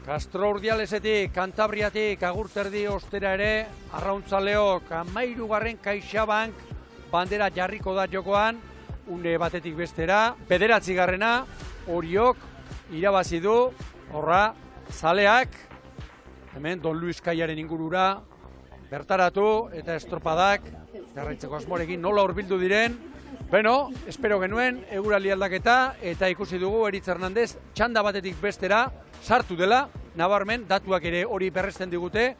Castro Urdialesetik, Kantabriatik, agurterdi ostera ere, Arrauntzaleok, 13. CaixaBank bandera jarriko da jokoan, une batetik bestera, 9. Oriok irabazi du, horra, zaleak, hemen Don Luis Kaiaren ingurura, bertaratu eta estropadak, jarraitzeko asmorekin nola hurbildu diren. Beno, espero genuen, eguraldi aldaketa eta ikusi dugu Eritz Hernandez txanda batetik bestera sartu dela, nabarmen, datuak ere hori berresten digute,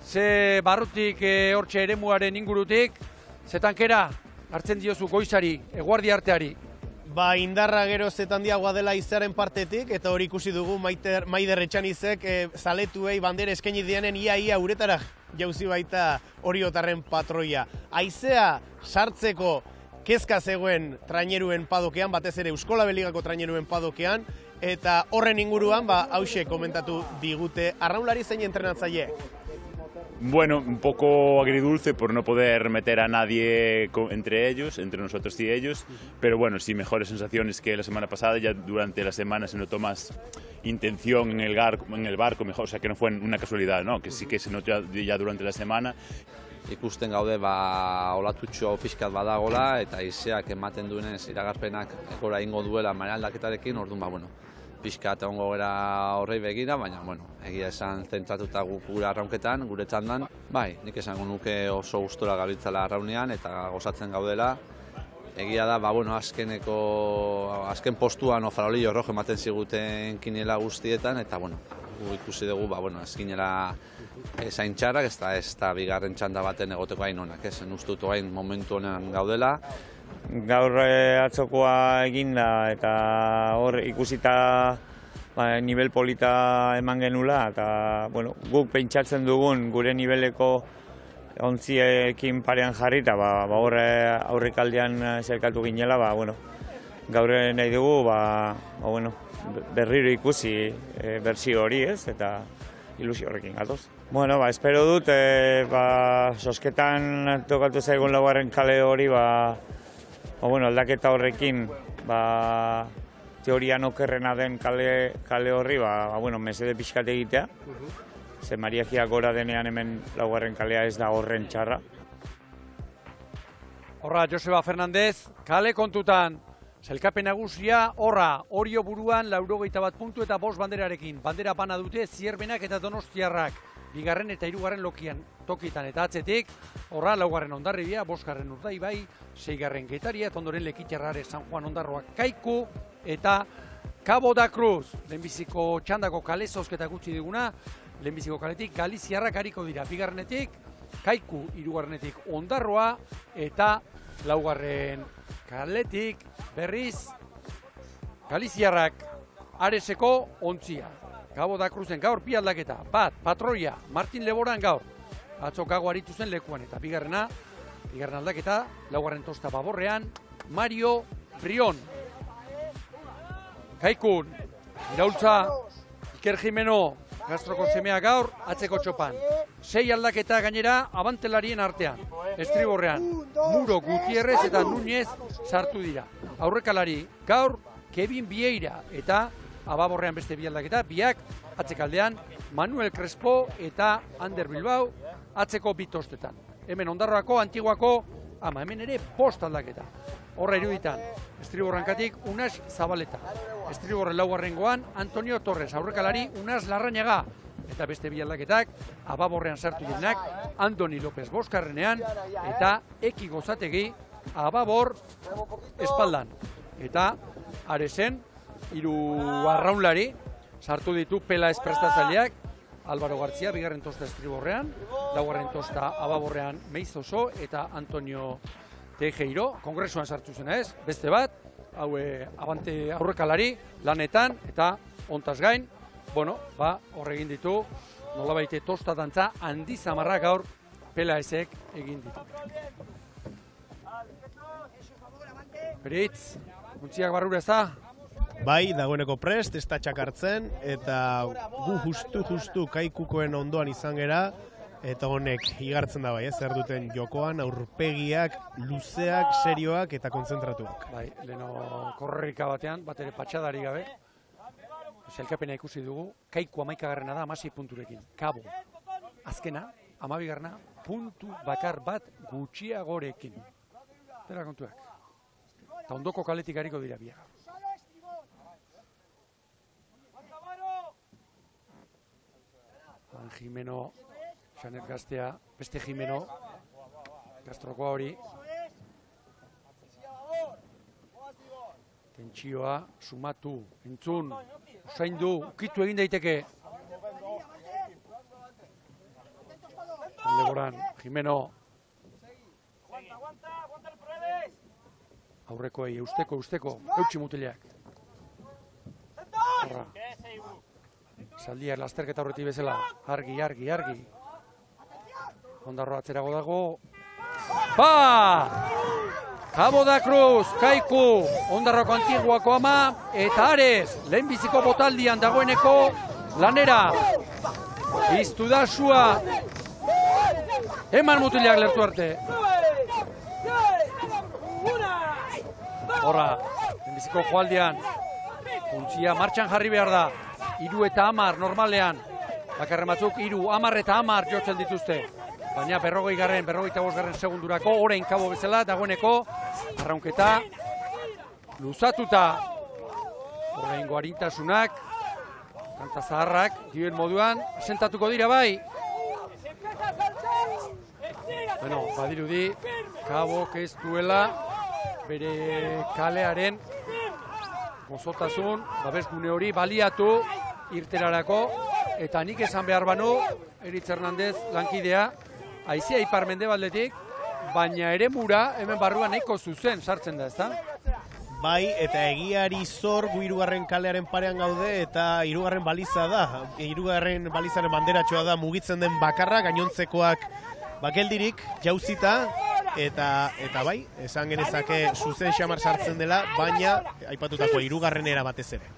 ze barrutik hortxe eremuaren ingurutik, ze tankera hartzen diozu goizari, eguardi arteari. Ba, indarra gero zetan diagoa dela izaren partetik, eta hori ikusi dugu Maider Etxanizek zaletuei bandera eskaini dianen ia uretara jauzi baita Oriotarren patroia. Haizea sartzeko kezka zegoen traineruen padokean, batez ere Euskola Beligako traineruen padokean, eta horren inguruan, hauxe komentatu digute arraunlari zein entrenatzaile. Bueno, un poco agridulce por no poder meter a nadie entre ellos, entre nosotros y ellos, pero bueno, sí, mejores sensaciones que la semana pasada. Ya durante la semana se notó más intención en el barco, mejor, o sea que no fue una casualidad, ¿no? Que sí que se notó ya durante la semana. Ikusten gaude olatutxo fiskat badagola eta haizeak ematen duenez iragarpenak gora ingo duela marea aldaketarekin, orduan bueno, fiskat egongo gara horrei begira, baina egia esan zentratuta gure arraunketan, gure txandan, bai, nik esango nuke oso gustora gabiltzala arraunean eta gozatzen gaudela. Egia da, azken postuan farolillo rojo ematen ziguten kinela guztietan, eta ikusi dugu, eskinela zain txarrak, ez da bigarren txanda baten egoteko hain honak, zen ustutu hain momentu honean gaudela. Gaur atzokoa eginda eta hor ikusita nivel polita eman genula, eta guk pentsatzen dugun gure niveleko ontziekin parean jarri, eta hor aurrekaldean zerkatu ginela, gaur nahi dugu berriro ikusi berzio hori ez, eta ilusio horrekin gatoz. Espero dut, sosketan tokatu zaigun laugarren kale hori, aldaketa horrekin, teorian okerrena den kale horri, mesede pixkat egitea. Ze Mariagia gora denean hemen laugarren kalea ez da horren txarra. Horra, Joseba Fernandez, kale kontutan, sailkapen nagusia, horra, Orio buruan 81 puntu eta 5 banderarekin. Bandera bana dute Zierbenak eta Donostiarrak, 2. eta 3. lokian tokitan eta atzetik, horra, 4. Hondarribia, 5. Urdaibai, 6. Getaria, eta ondoren Lekitarrare San Juan Ondarroak Kaiku, eta Cabo da Cruz, lehenbiziko txandako kale zozketa gutxi diguna, lehenbiziko kaletik Galiziarrak hariko dira, 2. Kaiku, 3. Ondarroa, eta 4. kaletik berriz Galiziarrak Areseko ontzia. Cabo da Cruzen gaur bi aldaketa, bat, patroia, Martin Leboran gaur, atzo gago aritu zen lekuan, eta 2. aldaketa, 4. tosta Baborrean, Mario Brion. Kaikun, iraultza, Iker Jimeno, Gastroko semea gaur, atzeko txopan. 6 aldaketa gainera, abantelarien artean. Estriborrean, Muro, Gutierrez eta Núñez sartu dira. Aurrekalari, gaur, Kevin Vieira eta Ababorrean beste 2 aldaketa, biak atzekaldean, Manuel Crespo eta Ander Bilbao atzeko 2 tostetan. Hemen Ondarroako, Antiguako, hemen ere 5 aldaketa. Horra iruditan, Estriborrankatik Unas Zabaleta. Estriborren 4. Antonio Torres, aurrekalari Unas Larrañaga. Eta beste 2 aldaketak, Ababorrean sartu direnak, Andoni López 5. eta Eki Gozategi, Ababor espaldan. Eta Aresen, 3 arraunlari, sartu ditu Pela esprestatzailea, Álvaro García, 2. tosta Estriborrean, 4. tosta Ababorrean Meizoso eta Antonio Tejeiro, kongresuan sartu zena ez, beste bat, abante aurrekalari, lanetan eta ontaz gain, horregin ditu, nolabaite tosta dantza handi zamarra gaur Pelaesek egin ditu. Beritz, untziak barrura ez da? Bai, dagoeneko prest, ez da txakartzen, eta gu justu Kaikukoen ondoan izan gera, eta honek igartzen da bai, zer duten jokoan, aurpegiak, luzeak, serioak eta kontzentratuak. Bai, leheno korrerika batean, bat ere patxadari gabe. Zailkapena ikusi dugu, Kaiku 11garrena da 16 punturekin. Kabo, azkena, 12garrena, puntu bakar bat gutxiagorekin. Bera kontuak. Eta ondoko kaletik hariko dira biak. Jimeno, Xanet gaztea, beste Jimeno, Gastrokoa hori. Tentsioa, sumatu, entzun, usaindu, ukitu egin daiteke. Leboran, Jimeno. Aurrekoei, eusteko, eutxi mutileak. Horra. Zaldiak lasterketa horretik bezala, argi. Ondarroa atzerago dago. Cabo da Cruz, Kaiku, Ondarroko Antiguako ama, eta Ares, lehenbiziko botaldian dagoeneko lanera. Iztu da sua. Eman mutilak lertu arte. Horra, lehenbiziko joaldian. Puntzia martxan jarri behar da. 3 eta 10 normalean. Bakarren batzuk 3, 10 eta 10 jotzen dituzte. Baina 45garren segundurako, orain Kabo bezala, dagoeneko, arraunketa, luzatuta. Oraingo arintasunak, kanta zaharrak, dioen moduan, sentatuko dira bai. Bueno, badirudi, Kabok ez duela, bere kalearen gozotasun, babesgune hori baliatu irterarako, eta nik esan behar banu, Eritz Hernandez lankidea, haizea ipar mendebaldetik, baina ere mura hemen barruan nahiko zuzen sartzen da, ezta? Bai, eta egiari zor gu 3. kalearen parean gaude, eta 3. baliza da. 3. balizaren banderatxoa da mugitzen den bakarra, gainontzekoak geldirik, jauzita, eta bai, esan genezake zuzen xamar sartzen dela, baina aipatutako 3. batez ere.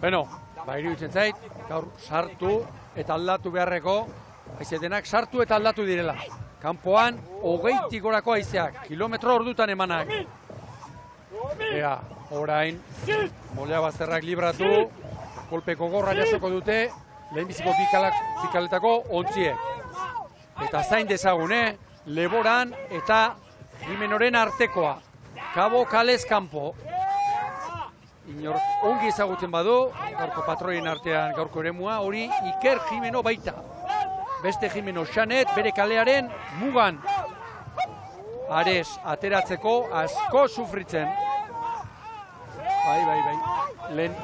Bueno, iruditzen zait, gaur sartu eta aldatu beharreko, haizetenak sartu eta aldatu direla. Kanpoan, 20 gorako haizeak, kilometro ordutan emanak. Ea, orain, Molea Bazterrak libratu, kolpeko gorra jasoko dute, lehenbiziko bikaletako ontziek. Eta zain dezagune, Leboran eta Jimenoren artekoa. Kabo kalez kanpo. Inor ongi ezagutzen badu, gaurko patroien artean gaurko eremua, hori Iker Jimeno baita. Beste Jimeno Xanet, bere kalearen mugan. Ares ateratzeko asko sufritzen. Bai. Lehen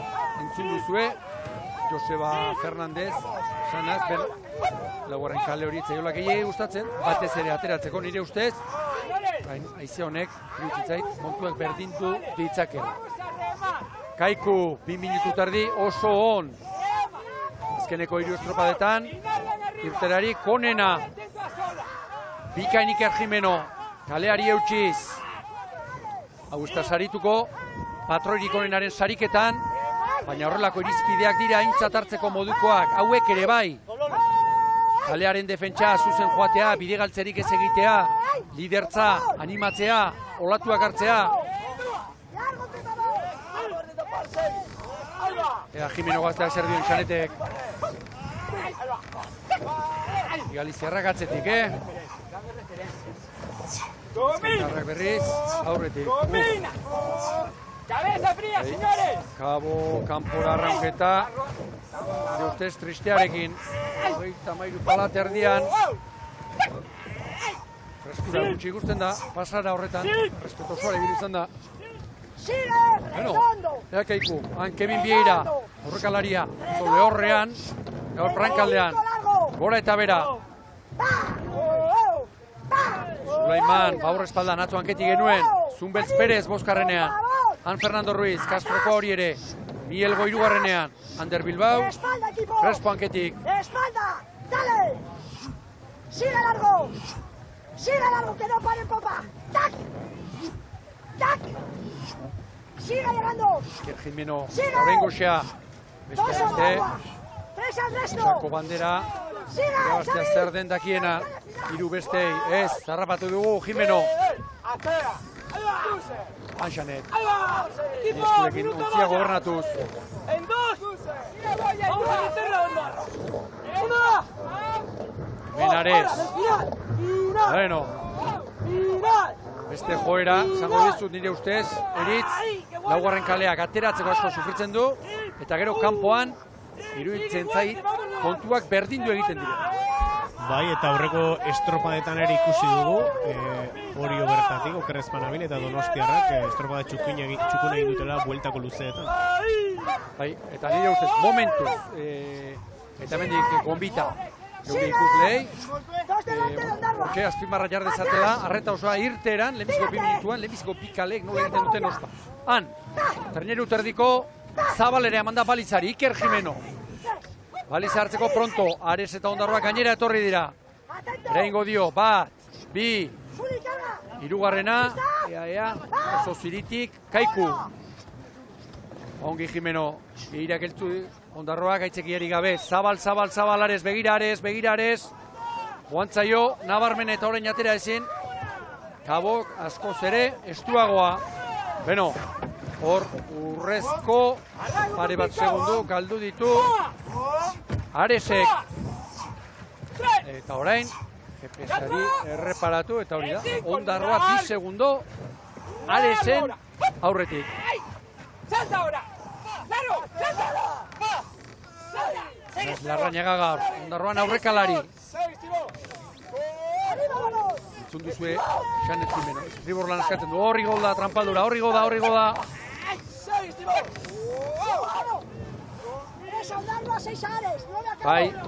entzun duzue, Joseba Fernandez, Sanaz, laugarren kale hori etzaiola gehiagik gustatzen, batez ere ateratzeko nire ustez, haize honek, iruditzait, montuak berdindu ditzakela. Kaiku, 2 minutu tardi oso on. Azkeneko 3 estropadetan, irterari konena. Bikain Iker Jimeno, kaleari eutxiz. Hau ez da sarituko, patroirik onenaren sariketan, baina horrelako irizpideak dira aintzat hartzeko modukoak, hauek ere bai. Kalearen defentsa, zuzen joatea, bidegaltzerik ez egitea, lidertza, animatzea, olatuak hartzea. Eta Jimeno gazteak zer duen Xanetek. Galiziarrak atzetik, Azkarrak berriz, aurretik. Cabeza fría, señores. Kabo, kanpora arraunketa. De ustez tristearekin. 33 palat erdian. Freskura gutxi ikusten da, pasara horretan. Respeto osoa egin izan da. Bueno, ea Kaiku, Kevin Vieira, horrekalaria, lehorrean, gaur prankaldean, gora eta bera. Sulaiman, baur espaldan, atzo hanketi genuen, Zunbeltz Perez boskarrenean, Han Fernando Ruiz, Kastroko hori ere, Mielgo 3. Ander Bilbao, Crespo hanketik. Espalda, dale. Sigue largo, que no pare popa. Tac, tac. Sigue llegando. Iker Jimeno, horrengoxea, beste, 3 al resto. Sako bandera, irabaztea zer den dakiena, 3 bestei, ez, zarrapatu dugu Jimeno. Anxanet, eskurekin ontzia gobernatuz. Menares. Bueno. Beste joera, zango dizut nire ustez, Eritz, laugarren kaleak ateratzeko asko sufritzen du, eta gero kanpoan, iruditzen zait, kontuak berdindu egiten dira. Bai, eta aurreko estropadetan ere ikusi dugu, Orio bertatik, Okerrezpanabil eta Donostiarrak estropada txukun egin dutela bueltako luzeetan. Bai, eta nire ustez, momentuz, eta mendik gonbita, geure ikuslei, horke azpimarra jar dezatela, arreta osoa irteran, lehenbiziko 2 minutuan, lehenbiziko bi kalek nola egiten duten ospa. Han, terneru terdiko, Zabalere amanda balizari, Iker Jimeno. Baliza hartzeko pronto, Ares eta Ondarroa gainera etorri dira. Eraingo dio, 1, 2, 3, ea, oso ziritik, Kaiku. Ongi Jimeno, gehirak eltzu, Ondarroa gaitzekiari gabe, Zabal, Ares, begira Ares. Joantzaio, nabarmen eta orain atera ezin, Kabok askoz ere, estuagoa. Beno, hor urrezko, pare bat segundu, galdu ditu, Aresek. Eta orain, GPS-ari erreparatu, eta hori da, Ondarroa 2 segundo, Aresen aurretik. Larrañaga gaur, Ondarroan aurrekalari. Entzun duzue, Xanet Jimeno, Riborlan eskatzen du, horri golda, trampaldura, horri goda.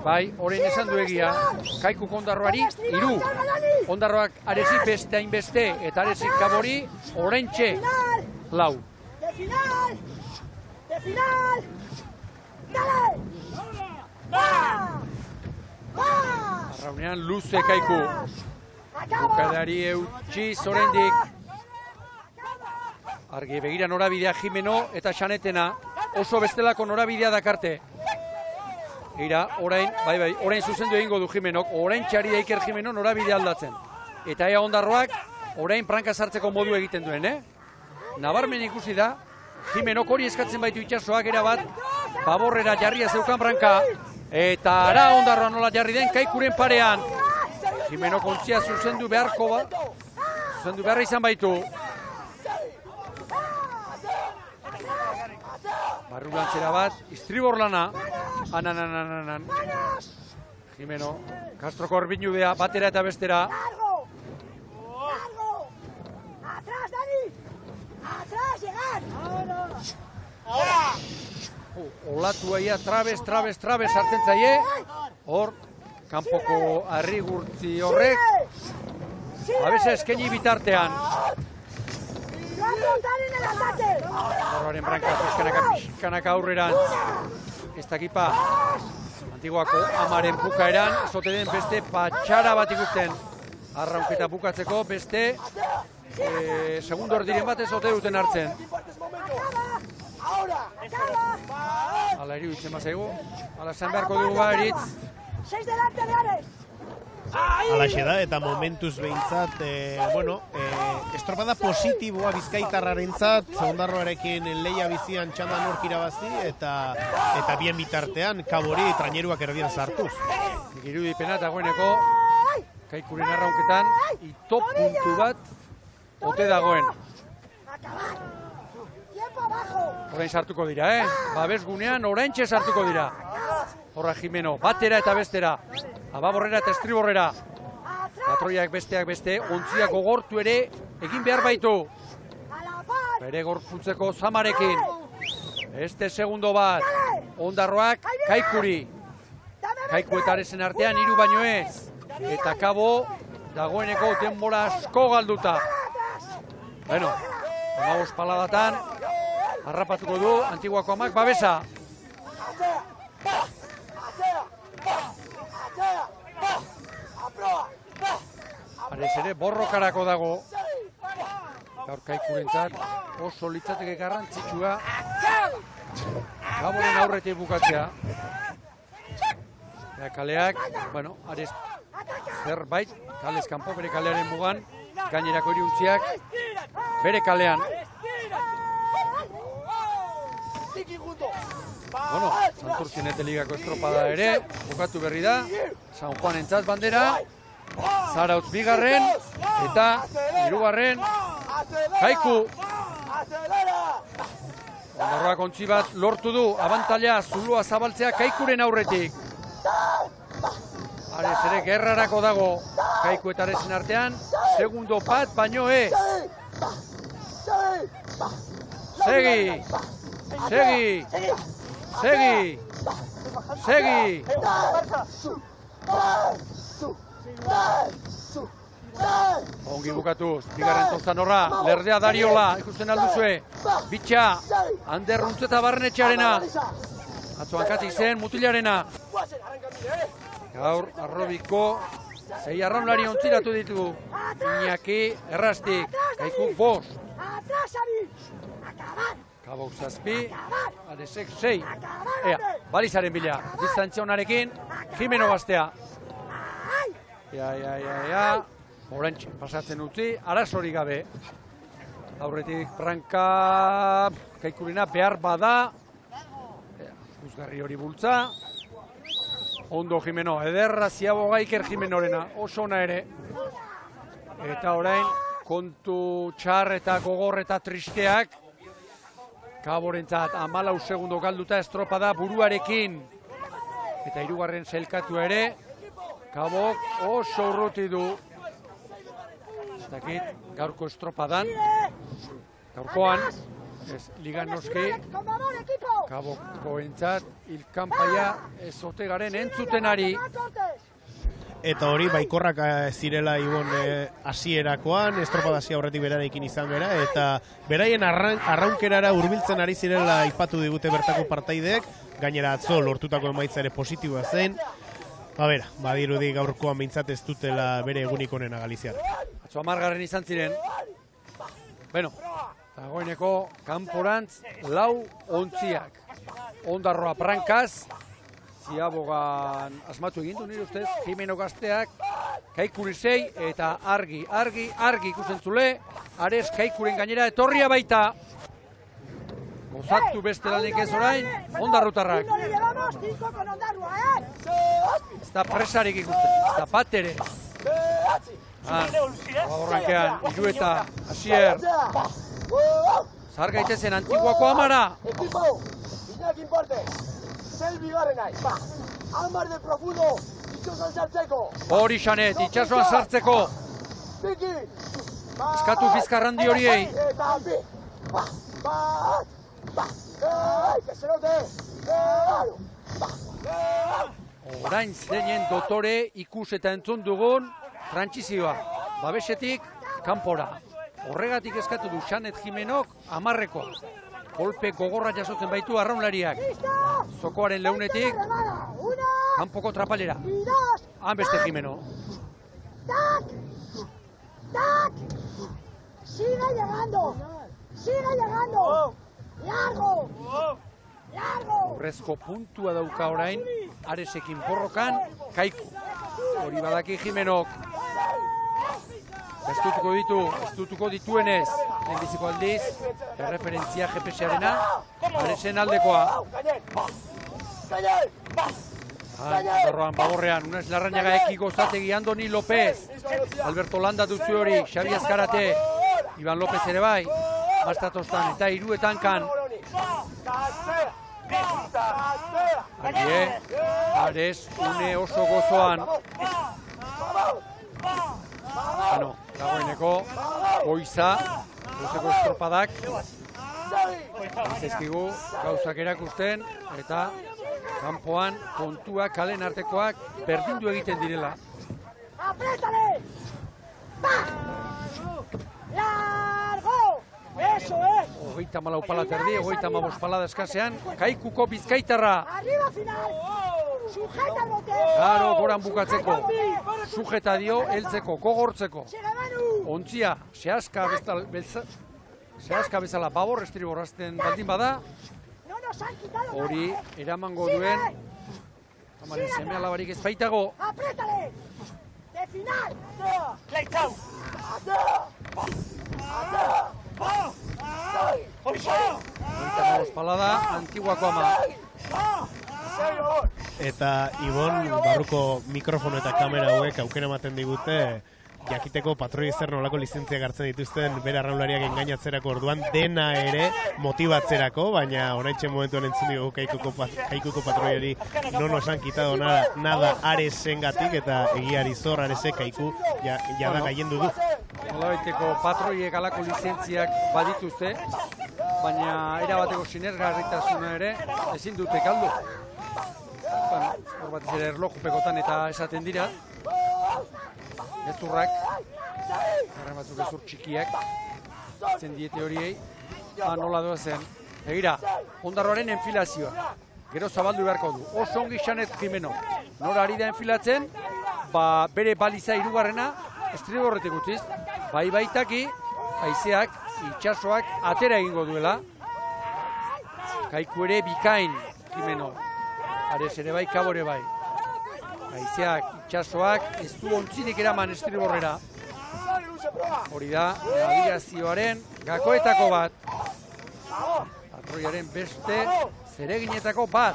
Bai, orain esan du egia, Kaikuk Ondarroari 3, Ondarroak Aresi beste hainbeste, eta Aresik Kabori oraintxe 4. De final! Dale! Arraunean luze Kaiku. Bukadari eutxiz oraindik. Argi begira norabidea Jimeno eta Xanetena. Oso bestelako norabidea dakarte. Eira, orain zuzendu egingo du Jimenok, orain txari da Iker Jimeno norabidea aldatzen. Eta ea Ondarroak orain pranka sartzeko modu egiten duen, Nabarmen ikusi da, Jimenok hori eskatzen baitu itxasoak erabat, baborrera jarria zeukan pranka, eta ara Ondarroa nola jarri den Kaikuren parean. Jimenok ontzia zuzendu beharra izan baitu. Barrulantzera bat, Istribor lana, anan. Jimeno, Castroko Orbinudea, batera eta bestera. Atrás, Dani! Atrás, llegar! Olatu aia, trabez, sartzen zaie. Hor, kanpoko arrigurtzi horrek. Abeza eskeni bitartean. Horraren branka, pizkanaka aurreran. Ez dakipa, Antiguako amaren bukaeran, ezote den beste patxara bat ikusten. Arraunketa bukatzeko beste segundo erdiren bat ezote duten hartzen. Ala eri dutzen bazaigu, ala esan beharko dugu Eritz. 6 delante de Ares. Alaxe da, eta momentuz behintzat, estropada positiboa Bizkaitarrarentzat, Ondarroarekin lehia bizian txandan nork irabazi, eta bien bitartean Kabori traineruak erdian sartuz. Irudipena dagoeneko, Kaikuren arraunketan, ito puntu bat ote dagoen. Orain sartuko dira, Babes gunean oraintxe sartuko dira. Horra Jimeno, batera eta bestera. Ababorrera eta Estriborrera. Patroiak besteak beste, ontziak gogortu ere egin behar baitu. Bere gorpuntzeko zamarekin. Este segundo bat. Ondarroak Kaikuri. Kaiku eta Aresen artean 3 baino ez. Eta Kabo dagoeneko denbora asko galduta. Bueno, 15 paladatan harrapatuko du Antiguako amak Babesa. Ares ere borrokarako dago. Gaur Kaikurentzat oso litzateke garrantzitsua Kaboren aurretik bukatzea. Eta kaleak, Ares zerbait, kalez kanpo bere kalearen mugan, gainerako iriuntziak bere kalean. Bueno, Santurtzinete ligako estropada ere, bukatu berri da, San Juan entzat bandera, Zarautz bigarren, eta hirugarren, Kaiku. Ondarroak ontzi bat lortu du, abantaila zuloa zabaltzea Kaikuren aurretik. Arez ere gerrarako dago, Kaiku eta Arezen artean, segundo bat baino ez. Segi! Segi! Segi! Segi! Ongi bukatuz, bigarren Tozzanorra, Lerdea Dariola, ikusten alduzue, bitxa, Ander Runtzeta Barrenetxearena, atzoan katik zen, Mutilarena. Gaur, Arrobiko, 6 arraunlari ontziratu ditu, Iñaki, Errastik, Kaikuk 5. Kabok 7, Aresek 6. Ea, balizaren bila, distantzia honarekin, Jimeno Gaztea. Ea, orantxe, pasatzen utzi, arazorik gabe. Aurretik Franka, Kaikurina behar bada, Uzgarri hori bultza. Ondo Jimeno, ederra ziaboga Iker Jimenorena, oso ona ere. Eta orain, kontu txar eta gogor eta tristeak. Kaborentzat 14 segundo galduta estropada buruarekin. Eta hirugarren sailkatu ere, Kabok oso urruti du. Ez dakit, gaurko estropadan, gaurkoan, ez ligan noski, Kabokkoentzat ilkanpaia ez ote garen entzutenari. Eta hori, baikorrak zirela Ibon hasierakoan, estropada hasi aurretik berarekin izan bera, eta beraien arraunkerara hurbiltzen ari zirela aipatu digute bertako partaideek, gainera atzo lortutako emaitza ere positiboa zen. Badirudi gaurkoan behintzat ez dutela bere egunik onena Galiziar. Atzo 10. izan ziren. Beno, dagoeneko kanporantz 4 ontziak. Ondarroa prankaz, ziabogan asmatu egin du nire ustez, Jimeno Gazteak, Kaikuri 6 eta argi ikusten zule, Ares Kaikuren gainera etorria baita. Gozatu beste lanik ez orain, ondarrutarrak. Ez da presarik ikusten, ez da bat ere. Horrankean, Irueta, Asier. Zar gaitezen Antiguako Amara. Hori xanet, itxasoan sartzeko. Eskatu Bizkarrandi horiei. Orain zeinen dotore ikus eta entzun dugun trantsizioa. Babesetik kanpora. Horregatik eskatu du Xanet Jimenok 10-ekoa. Kolpe gogorra jasotzen baitu arraunlariak. Zokoaren leunetik, kanpoko trapalera. Han beste Jimeno. Sigue llegando. Largo. Urrezko puntua dauka orain, Aresekin borrokan, Kaiku. Hori badaki Jimenok. Estutuko dituenez, lehenbiziko aldiz, erreferentzia GPS-arena, Aresen aldekoa. Andorroan, Bagorrean, Unez Larrañaga Eki Gozategi, Andoni López, Alberto Landa dutzu hori, Xabi Azkarate, Iban López ere bai, Mastatostan eta Iruetan kan. Argie, Ares, une oso gozoan. Bueno, dagoeneko, goizeko estropadak, zaizkigu gauzak erakusten, eta kanpoan kontuak, kalen artekoak berdindu egiten direla. ¡Apriétale! ¡Va! ¡Largo! ¡Eso es! 34 pala terdi, 35 pala eskasean, Kaikuko Bizkaitarra. ¡Arriba final! ¡Sujeta el bote! Garo, goran bukatzeko. Sujeta dio, heltzeko, gogortzeko. ¡Sigue Manu! Ontzia, zehazka bezala babor estriborrazten baldin bada, ¡No nos han quitado nada! hori eramango duen, amaren seme alabarik ez baitago. ¡Apriétale! ¡De final! Palada, Antiguako Ama. eta Ibon barruko mikrofono eta kamera hauek aukera ematen digute jakiteko patroi zer nolako lizentziak hartzen dituzten bere arraunlariak engainatzerako orduan dena ere motibatzerako, baina oraintxe momentuan entzun dugu Kaikuko patroiari no nos han quitado nada Aresengatik eta egiari zor Aresek Kaiku jada gaiendu du. Nolabaiteko patroiek alako lizentziak badituzte, baina erabateko sinesgarritasuna ere ezin dute galdu. Hor batez ere erlojupekotan eta esaten dira. Gezurrak, garran batzuk gezur txikiak, zen diete horiei, nola doazen. Egira, Ondarroaren enfilazioa, gero zabaldu beharko du. Oso ongi Xanet Jimeno, nora ari da enfilatzen, bere baliza hirugarrena estriborretik utziz, baitaki, haizeak, itxasoak atera egingo duela. Kaiku ere bikain Jimeno, Ares ere bai, Kabo ere bai. Haizeak, itxasoak, ez du ontzinik eraman estriborrera. Hori da, navigazioaren gakoetako bat. Patroiaren beste zereginetako bat.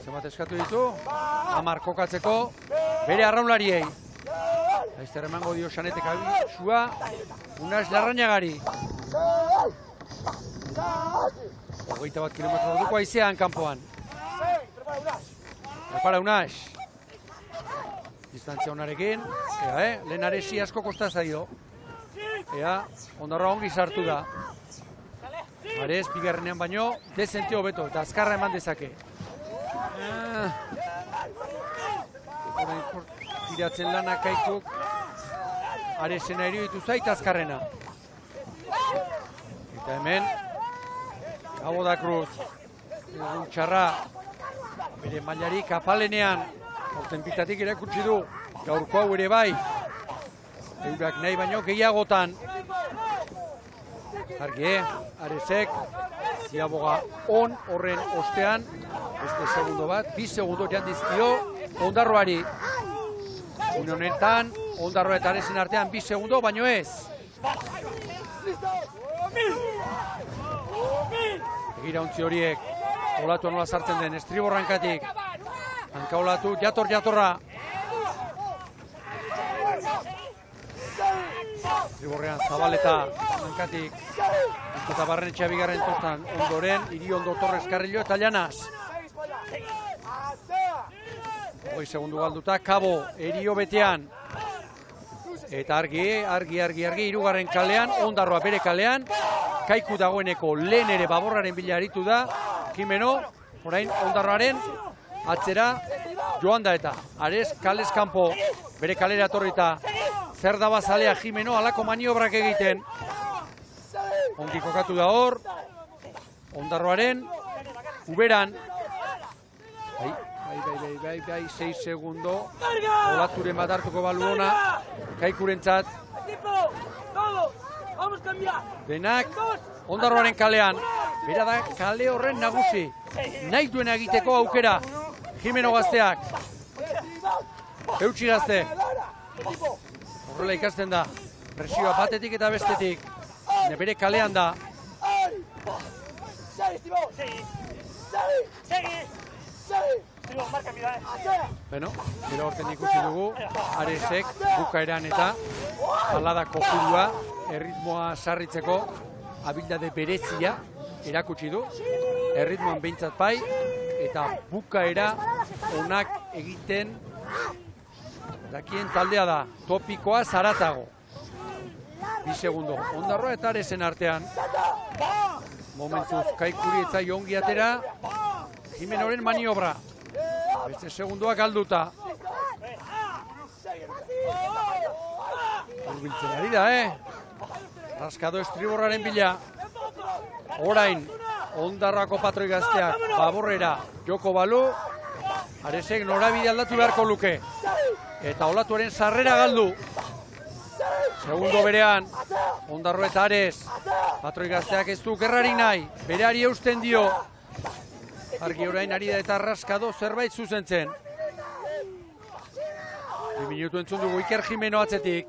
Zenbat eskatu ditu, 10 kokatzeko bere arraunlariei. Laizzer emango dio Xanetek abisua, Unas Larrañagari. 21 kilometro orduko haizean kanpoan. Prepara Unas. Distantzia onarekin. Lehen Aresi asko kosta zaio. Ondarroa ongi sartu da. Ares bigarrenean baino dezente hobeto eta azkarra eman dezake. Tiratzen lana Kaikuk. Aresena iruditu zait azkarrena. Eta hemen Cabo da Cruz. Egun txarra. Bere mailari kapalenean, aurten pitatik erakutsi du, gaurko hau ere bai, eurak nahi baino gehiagotan. Argi, Aresek, ziaboga on horren ostean, beste segundo bat, 2 segundo jandizkio Ondarroari. Une honetan, Ondarroa eta Aresen artean 2 segundo, baino ez. Egira ontzi horiek, Olatua nola sartzen den, estriborrankatik. Hanka Olatu, jatorra. Estriborrean Zabaleta, hankatik. Eta Barrenetxea bigarren tostan, ondoren, Iriondo Torres Carrillo eta Llanas. 20 segundu galduta, Kabo, Erio betean. Eta argi, hirugarren kalean, Ondarroa bere kalean. Kaiku dagoeneko lehen ere baborraren bila aritu da. Jimeno, orain Ondarroaren atzera joan da eta Ares kalez kanpo bere kalera torrita. Zer da bazalea Jimeno alako maniobrak egiten. Ongi kokatu da hor. Ondarroaren uberan. Bai, 6 segundo. Olaturen bat hartuko balu ona. Kaikurentzat. Denak Ondarroaren kalean. Bera da kale horren nagusi. Nahi duena egiteko aukera. Jimeno gazteak. Eutsi gazte. Horrela ikasten da. Presioa batetik eta bestetik. Bere kalean da. Beno, gero horten ikusi dugu. Aresek bukaeran eta balada kopurua erritmoa sarritzeko abildade berezia erakutsi du, erritmoan behintzat bai, eta bukaera onak egiten dakien taldea da, topikoa zaratago. 2 segundo, Ondarroa eta Aresen artean. Momentuz, Kaikuri etzai ongi atera, Jimenoren maniobra. Beste segundoak galduta. Urbiltzen ari da, Raskado estriborraren bila. Orain, Ondarroako patroi gazteak baborrera joko balu. Aresek norabide aldatu beharko luke. Eta Olatuaren sarrera galdu. Segundo berean, Ondarroa eta Ares. Patroi gazteak ez du gerrarik nahi. Bereari eusten dio. Argi orain ari da eta Raskado zerbait zuzentzen. 2 minutu entzun dugu Iker Jimeno atzetik.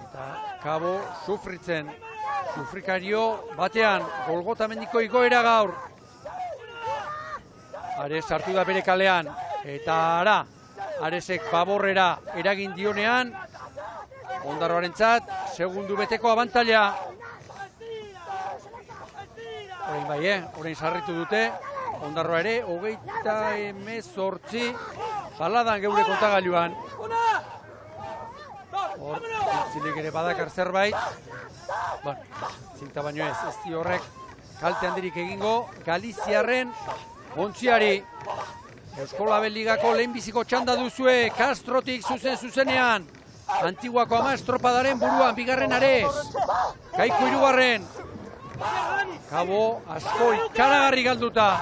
Eta Kabo sufritzen. Sufrikario batean, Golgota mendiko igoera gaur. Ares sartu da bere kalean, eta ara, Aresek Baborrera eragin dionean, Ondarroarentzat segundu beteko abantaila. Orain bai, orain sarritu dute, Ondarroa ere, 38 baladan geure kontagailuan. Hor, zilik ere badakar zerbait. Zinta baino ez di horrek kalte handirik egingo Galiziarren ontziari. Euskolabel Ligako lehenbiziko txanda duzue, Castrotik zuzenean. Antiguako ama estropadaren buruan, bigarren Ares. Kaiku hirugarren. Kabo asko ikaragarri galduta.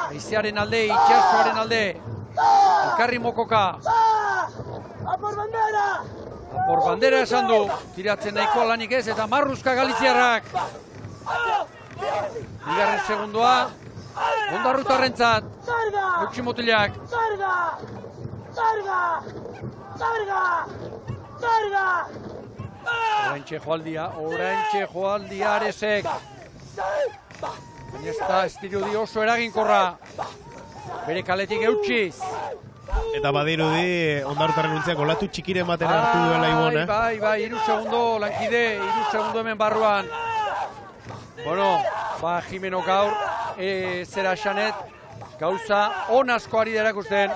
Aizearen alde, itxasoaren alde. Elkarri mokoka. Apor bandera esan du. Tiratzen nahikoa lanik ez eta marruzka Galiziarrak. Bigarren segundoa. Ondarrutarrentzat. Eutsi motilak. Oraintxe joaldia Aresek. Baina ez da estirudi oso eraginkorra. Bere kaletik eutxiz. Eta badirudi Ondarrutarren untziak olatu txikiren baten hartu duela Ibon, Bai, 3 segundo lankide, 3 segundo hemen barruan. Bueno, Jimeno gaur, zera esanet, gauza on asko ari da erakusten.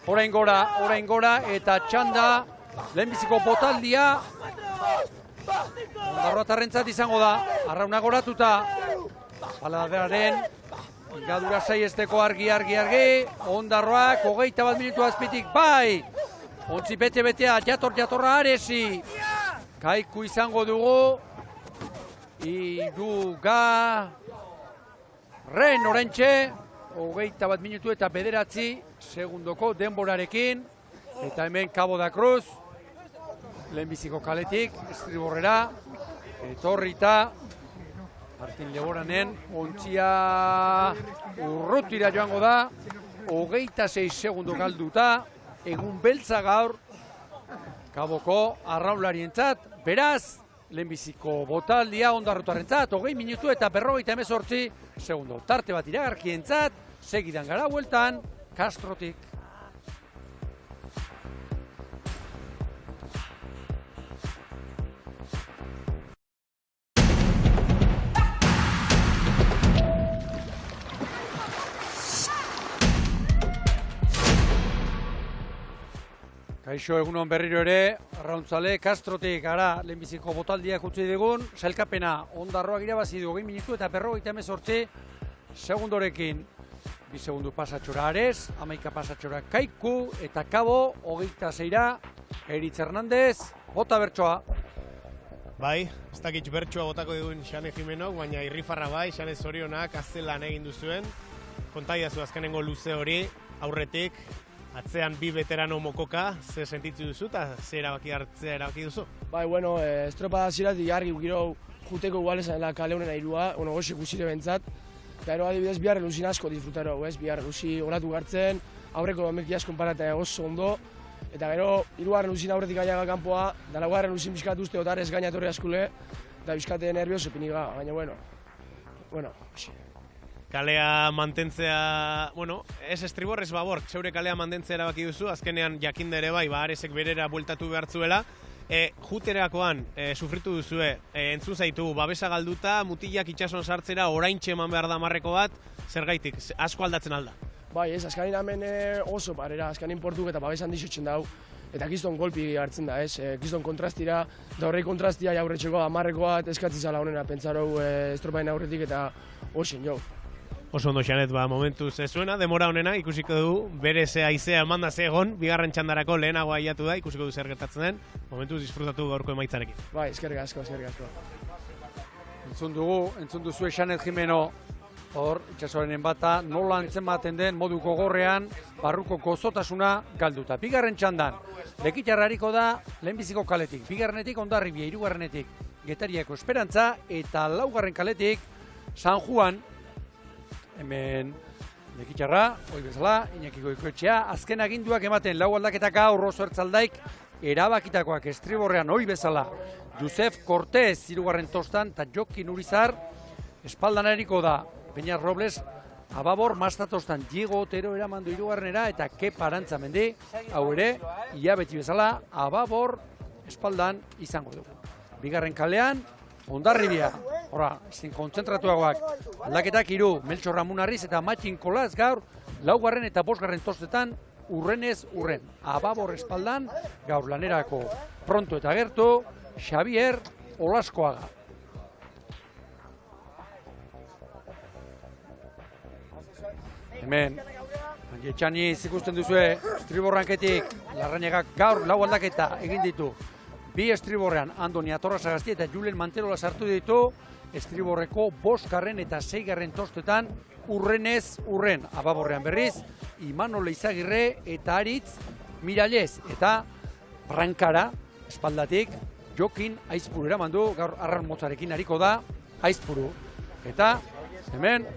Orain gora, eta txanda, lehenbiziko botaldia. Ondarroatarrentzat izango da, arrauna goratuta. Baladeraren, gadura saiesteko argi. Ondarroak, 21 minutu azpitik, bai! Ontzi bete-betea, jatorra Aresi. Kaiku izango dugu. Irugarren oraintxe, 21 minutu eta 9 segundoko denborarekin. Eta hemen Cabo da Cruz, lehenbiziko kaletik, estriborrera, etorrita, Martin Leboranen, ontzia urrutira joango da, 26 segundo galduta, egun beltza gaur, Kaboko arraunlarientzat, beraz, lehenbiziko botaldia Ondarrutarrentzat, 20 minutu eta 58 segundo. Tarte bat iragarkientzat, segidan gara bueltan, Castrotik. Kaixo, egunon berriro ere, arrauntzale, Castrotik gara lehenbiziko botaldiak utzi digun, sailkapena Ondarroak irabazi du 20 minutu eta 58 segundorekin. 2 segundu pasatxora Ares, 11 pasatxora Kaiku eta Kabo, 26ra, Eritz Hernandez, bota bertsoa. Bai, ez dakit bertsoa botako duen Xane Jimenok, baina irrifarra bai, Xane zorionak azelan egin duzuen. Kontaidazu azkenengo luze hori, aurretik, atzean bi veterano mokoka, ze sentitzu duzu eta ze erabaki duzu? Bai, bueno, estropada ziratik argi gero juteko igual esan dela kale honen airua, goxe ikusire bentsat. Pero adibidez biharren luzin asko disfrutaro, biharren luzi olatu gartzen, aurreko domeki asko konparata oso ondo. Eta gero, hirugarren luzin aurretik gaiaga kanpoa, da laugarren luzin bizkat uste otarez gainatorri askule, eta bizkate nervioso piniga, baina bueno. Kalea mantentzea, ez estribor, ez babor, zeure kalea mantentzea erabaki duzu, azkenean jakinde ere bai, Aresek berera bueltatu behartzuela. Juterakoan sufritu duzue, entzun zaitu, babesa galduta, mutilak itxason sartzera, oraintxe eman behar da marreko bat, zergaitik, asko aldatzen alda? Bai, ez, azkanin hemen oso parera, azkanin portuk eta babesan dizotzen dau, eta kiston golpi hartzen da, ez, kiston kontrastira, eta horrei kontrastia jaurretxeko amarreko bat eskatzi zala honena, pentsarau estropain aurretik eta osin jo. Oso ondo Xanet, momentuz ez zuena, demora honena, ikusiko du, bere ze haizea emanda zegon, bigarren txandarako lehenago aiatu da, ikusiko du zer gertatzen den, momentuz disfrutatu gaurko emaitzarekin. Bai, eskerrik asko. Entzun duzu Xanet Jimeno, hor, itxasoaren bata, nola antzematen den modu gogorrean, barruko gozotasuna galduta. Bigarren txandan, Lekitarrariko da lehenbiziko kaletik, bigarrenetik Hondarribia, hirugarrenetik Getariako Esperantza, eta laugarren kaletik San Juan. Hemen Lekitarra, hoi bezala, Iñaki Goikoetxea, azken aginduak ematen, lau aldaketa gaur Oso Ertzaldaik erabakitakoak estriborrean hoi bezala Josef Cortez hirugarren tostan eta Jokin Urizar espaldan eriko da Peña Robles ababor mastatostan Diego Otero eramandu hirugarrenera eta Kepa Arantzamendi hau ere ia beti bezala ababor espaldan izango dugu. Bigarren kalean Hondarribia, ezin kontzentratuagoak, aldaketak 3, Meltxor Ramunarriz eta Matxin Kolaz gaur, 4. eta 5. tostetan urrenez urren. Ababor espaldan, gaur lanerako pronto eta gertu, Xavier Olaskoaga. Hemen, Etxaniz ikusten duzue, estriborranketik, Larrañagak gaur 4 aldaketa egin ditu. Bi estriborrean Andoni Atorrazagasti eta Julen Manterola sartu ditu, estriborreko 5. eta 6. tostetan urrenez urren. Ababorrean berriz, Imanol Izagirre eta Aritz Miralez eta Brankara espaldatik Jokin Aizpuru eramandu, gaur arran motzarekin hariko da Aizpuru. Eta hemen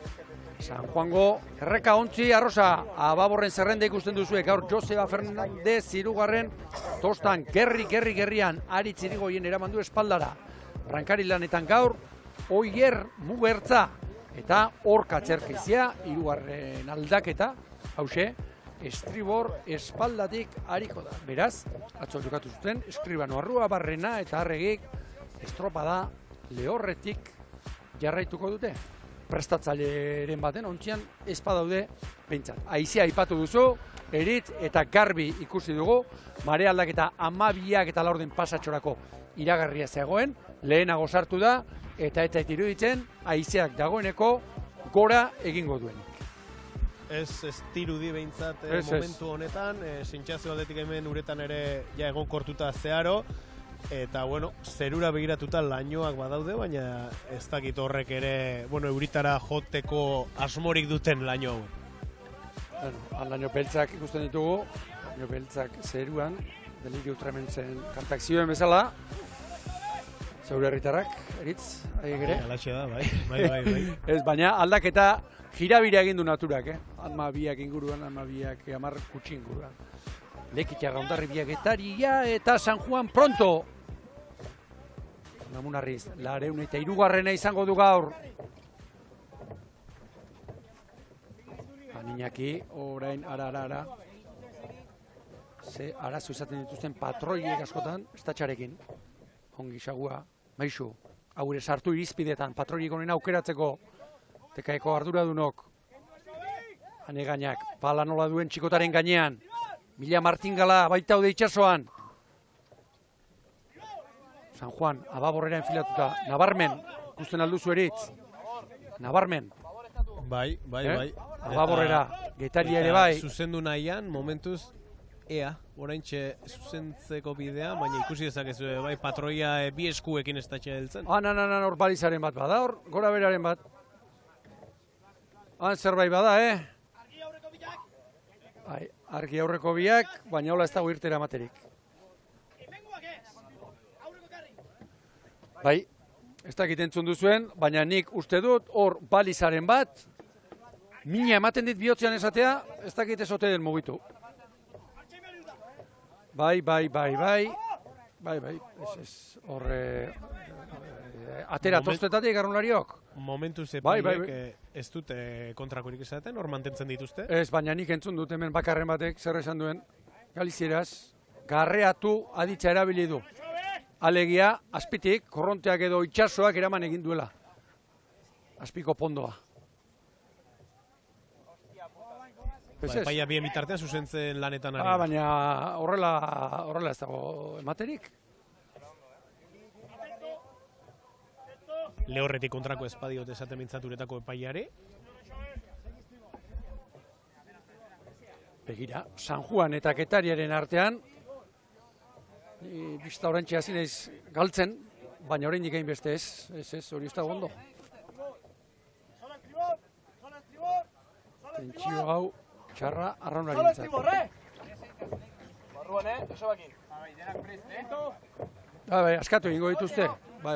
San Juango erreka ontzi arrosa Ababorren zerrenda ikusten duzue, gaur Joseba Fernandez 3. tostan gerrian Aritz Irigoyen eramandu espaldara. Brankari lanetan gaur Oier Mugertza eta Orka Txerkizia 3. aldaketa, hause, estribor espaldatik hariko da. Beraz, atzo jokatu zuten, Eskribano Arrua, Barrena eta Arregik estropada lehorretik jarraituko dute. Prestatzaileren baten, ontzian espadaude behintzat. Aizea aipatu duzu, Eritz eta Garbi ikusi dugu, mare aldaketa 12 eta 4 pasatxorako iragarria zegoen, lehenago sartu da, eta iruditzen, aizeak dagoeneko gora egingo duenik. Ez dirudi behintzat momentu honetan, sentsazio aldetik hemen uretan ere ja egonkortuta zeharo, eta, bueno, zerura begiratuta lainoak badaude, baina ez dakit horrek ere, bueno, euritara joteko asmorik duten laino hau. Laino beltzak ikusten ditugu, laino beltzak zeruan, Delirio Trementzen kantak zioen bezala, zeure herritarrak, Eritz, aigere. Alaxe da, bai. Ez, baina aldaketa jirabira egin du naturak, 12 inguruan, 10 kutsi inguruan. Lekitxaga Hondarribia Getaria eta San Juan pronto. Namunarriz, 203. izango du gaur. Aniñaki, orain, ara. Ze arazo izaten dituzten patroiek askotan, estatxarekin. Ongi sagua, maizu, haure sartu irizpidetan, patroiek honen aukeratzeko, tekaeko arduradunok. Hane gainak, pala nola duen txikotaren gainean. Mila Martingala baita haude itxasoan. San Juan, Ababorrera enfilatuta. Nabarmen, ikusten alduzu Eritz. Nabarmen. Bai. Ababorrera, Getaria ere bai. Zuzendu nahian, momentuz, oraintxe zuzentzeko bidea, baina ikusi dezakezu, bai, patroia bi eskuekin estatxe heltzen. Hor balizaren bat bada, hor, gora beraren bat. Han zerbait bada, Argi aurreko biak, baina hola ez dago irtera materik. Bai, ez dakit entzun duzuen, baina nik uste dut hor balizaren bat, mina ematen dit bihotzean esatea, ez dakit ez ote den mugitu. Bai, ez horre atera tostetatik garrunlariok. Momentu zepaiek ez dute kontrakorik esaten, hor mantentzen dituzte? Ez, baina nik entzun dut hemen bakarren batek zer esan duen, galizieraz, garreatu aditza erabili du. Alegia, azpitik, korronteak edo itxasoak eraman egin duela. Azpiko pondoa. Baina bien bitartean zuzentzen lanetan ari. Baina horrela ez dago ematerik. Lehorretik kontrako espadiot esaten mintzat uretako epaiare. Begira, San Juan eta Getariaren artean, bizta orantxe hasi naiz galtzen, baina oraindik gain beste ez, hori ez da ondo. Tentsio hau, txarra, arraunari nintzat. Bai, askatu egingo dituzte. Bai,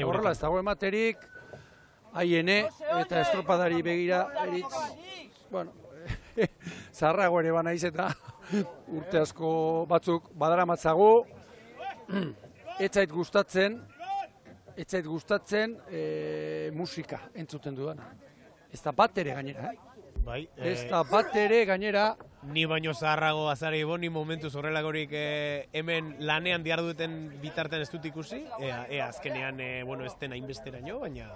horrela ez dago ematerik, haiene eta estropadari begira Eritz, bueno, zaharrago ere banaiz eta urte asko batzuk badaramatzagu, ez zait gustatzen musika entzuten dudana. Ez da bat ere gainera, Bai, Ez da bat ere gainera. Ni baino zaharrago azari boni momentuz horrelakorik hemen lanean diharduten bitartean ez dut ikusi. Ea azkenean, bueno, ez den hainbesteraino, baina...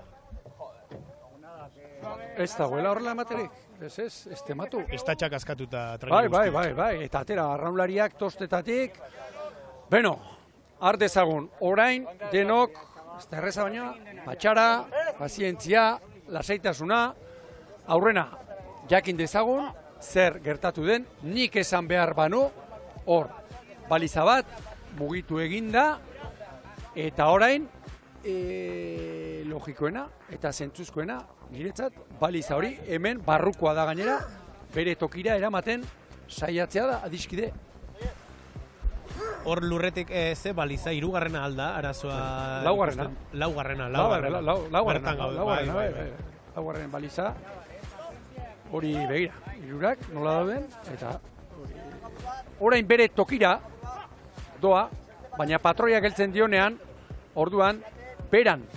Ez dagoela horrela ematerik. Ez tematu. Estatxak askatuta Bai. Eta atera, arraunlariak tostetatik. Beno, har dezagun, orain denok, ez da erreza baina, patxara, pazientzia, lasaitasuna, aurrena, jakin dezagun, zer gertatu den, nik esan behar banu, hor, baliza bat, mugitu eginda, eta orain, logikoena eta zentzuzkoena, niretzat, baliza hori, hemen barrukoa da gainera, bere tokira eramaten saiatzea da, adiskide. Hor lurretik ze baliza, hirugarrena alda, arazoa... Laugarrena. Laugarren baliza. Hori begira, hirurak nola dauden, eta orain bere tokira doa, baina patroia geltzen dionean, orduan, beran,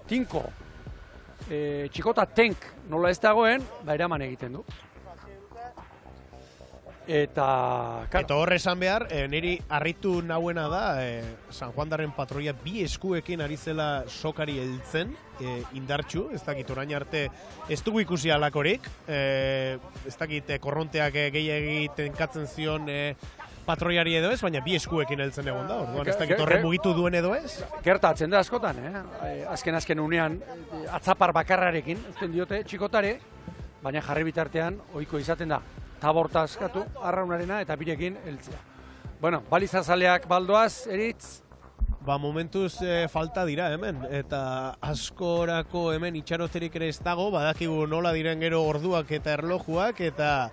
tinko, txikota tank nola ez dagoen, eraman egiten du. Eta hor esan behar, niri harritu nauena da, San Juandarren patroia bi eskuekin ari zela sokari heltzen, indartxu, ez dakit orain arte ez dugu ikusi alakorik, ez dakit korronteak gehiagit tenkatzen zion patroiari edo ez, baina bi eskuekin heltzen egon da, orduan ez dakit horre mugitu duen edo ez? Gertatzen da askotan, azken unean atzapar bakarrarekin, uzten diote txikotare, baina jarri bitartean ohiko izaten da. Taborta askatu, arraunarena eta birekin heltzea. Bueno, balizazaleak baldoaz, Eritz? Ba, momentuz falta dira hemen, eta askorako hemen itxaroterik ere ez dago, badakigu nola diren gero orduak eta erlojuak, eta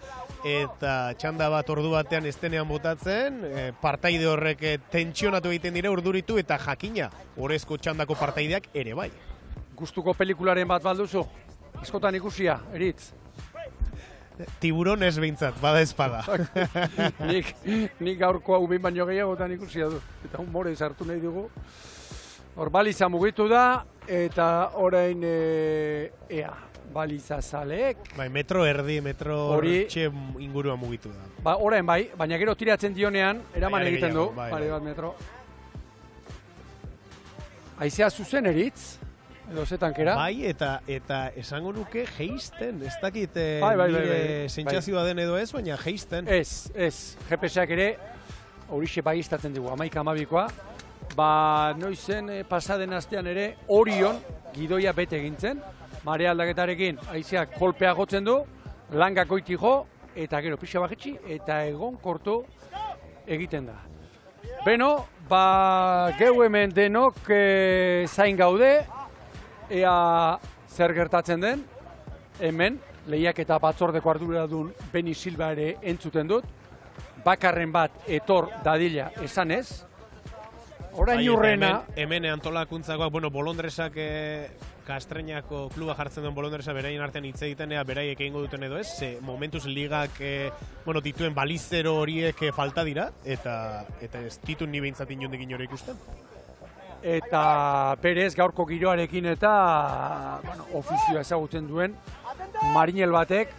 txanda bat ordu batean ez denean botatzen, partaide horrek tentsionatu egiten dira urduritu, eta jakina, orezko txandako partaideak ere bai. Gustuko pelikularen bat balduzu? Askotan ikusia, Eritz? Tiburon ez behintzat, bada espada. Nik gaurko hau behin baino gehiagotan ikusia du. Eta humore sartu nahi dugu. Hor baliza mugitu da, eta orain baliza zaleek. Bai, metro erdi, metro txe ingurua mugitu da. Ba, orain bai, baina gero tiratzen dionean, eraman egiten du. Pare bat metro. Aizea zuzen, Eritz? Edo zetankera. Bai, eta esango nuke geisten, ez dakit nire sentsazioa den edo ez, baina geisten. Ez, GPS-ak ere, horixe bagiztatzen dugu, 11-12koa, ba, noizen pasaden astean ere, Orion gidoia bete egintzen, marea aldaketarekin, haizeak kolpea gotzen du, langak goiti jo, eta gero pixa bajitxi, eta egon kortu egiten da. Beno, ba, geu hemen denok zain gaude, ea zer gertatzen den, hemen, lehiak eta batzordeko arduradun Beni Silva ere entzuten dut, bakarren bat etor dadila esanez, orain urrena... Hemen antolakuntzakoak, bueno, Bolondresak Kastreñako kluba jartzen duen Bolondresa beraien artean hitz egiten ea beraiek egingo duten edo ez, momentuz ligak dituen balizero horiek falta dira, eta ez ditun ni behintzat inondik inora ikusten. Eta berez gaurko giroarekin eta ofizioa ezagutzen duen marinel batek,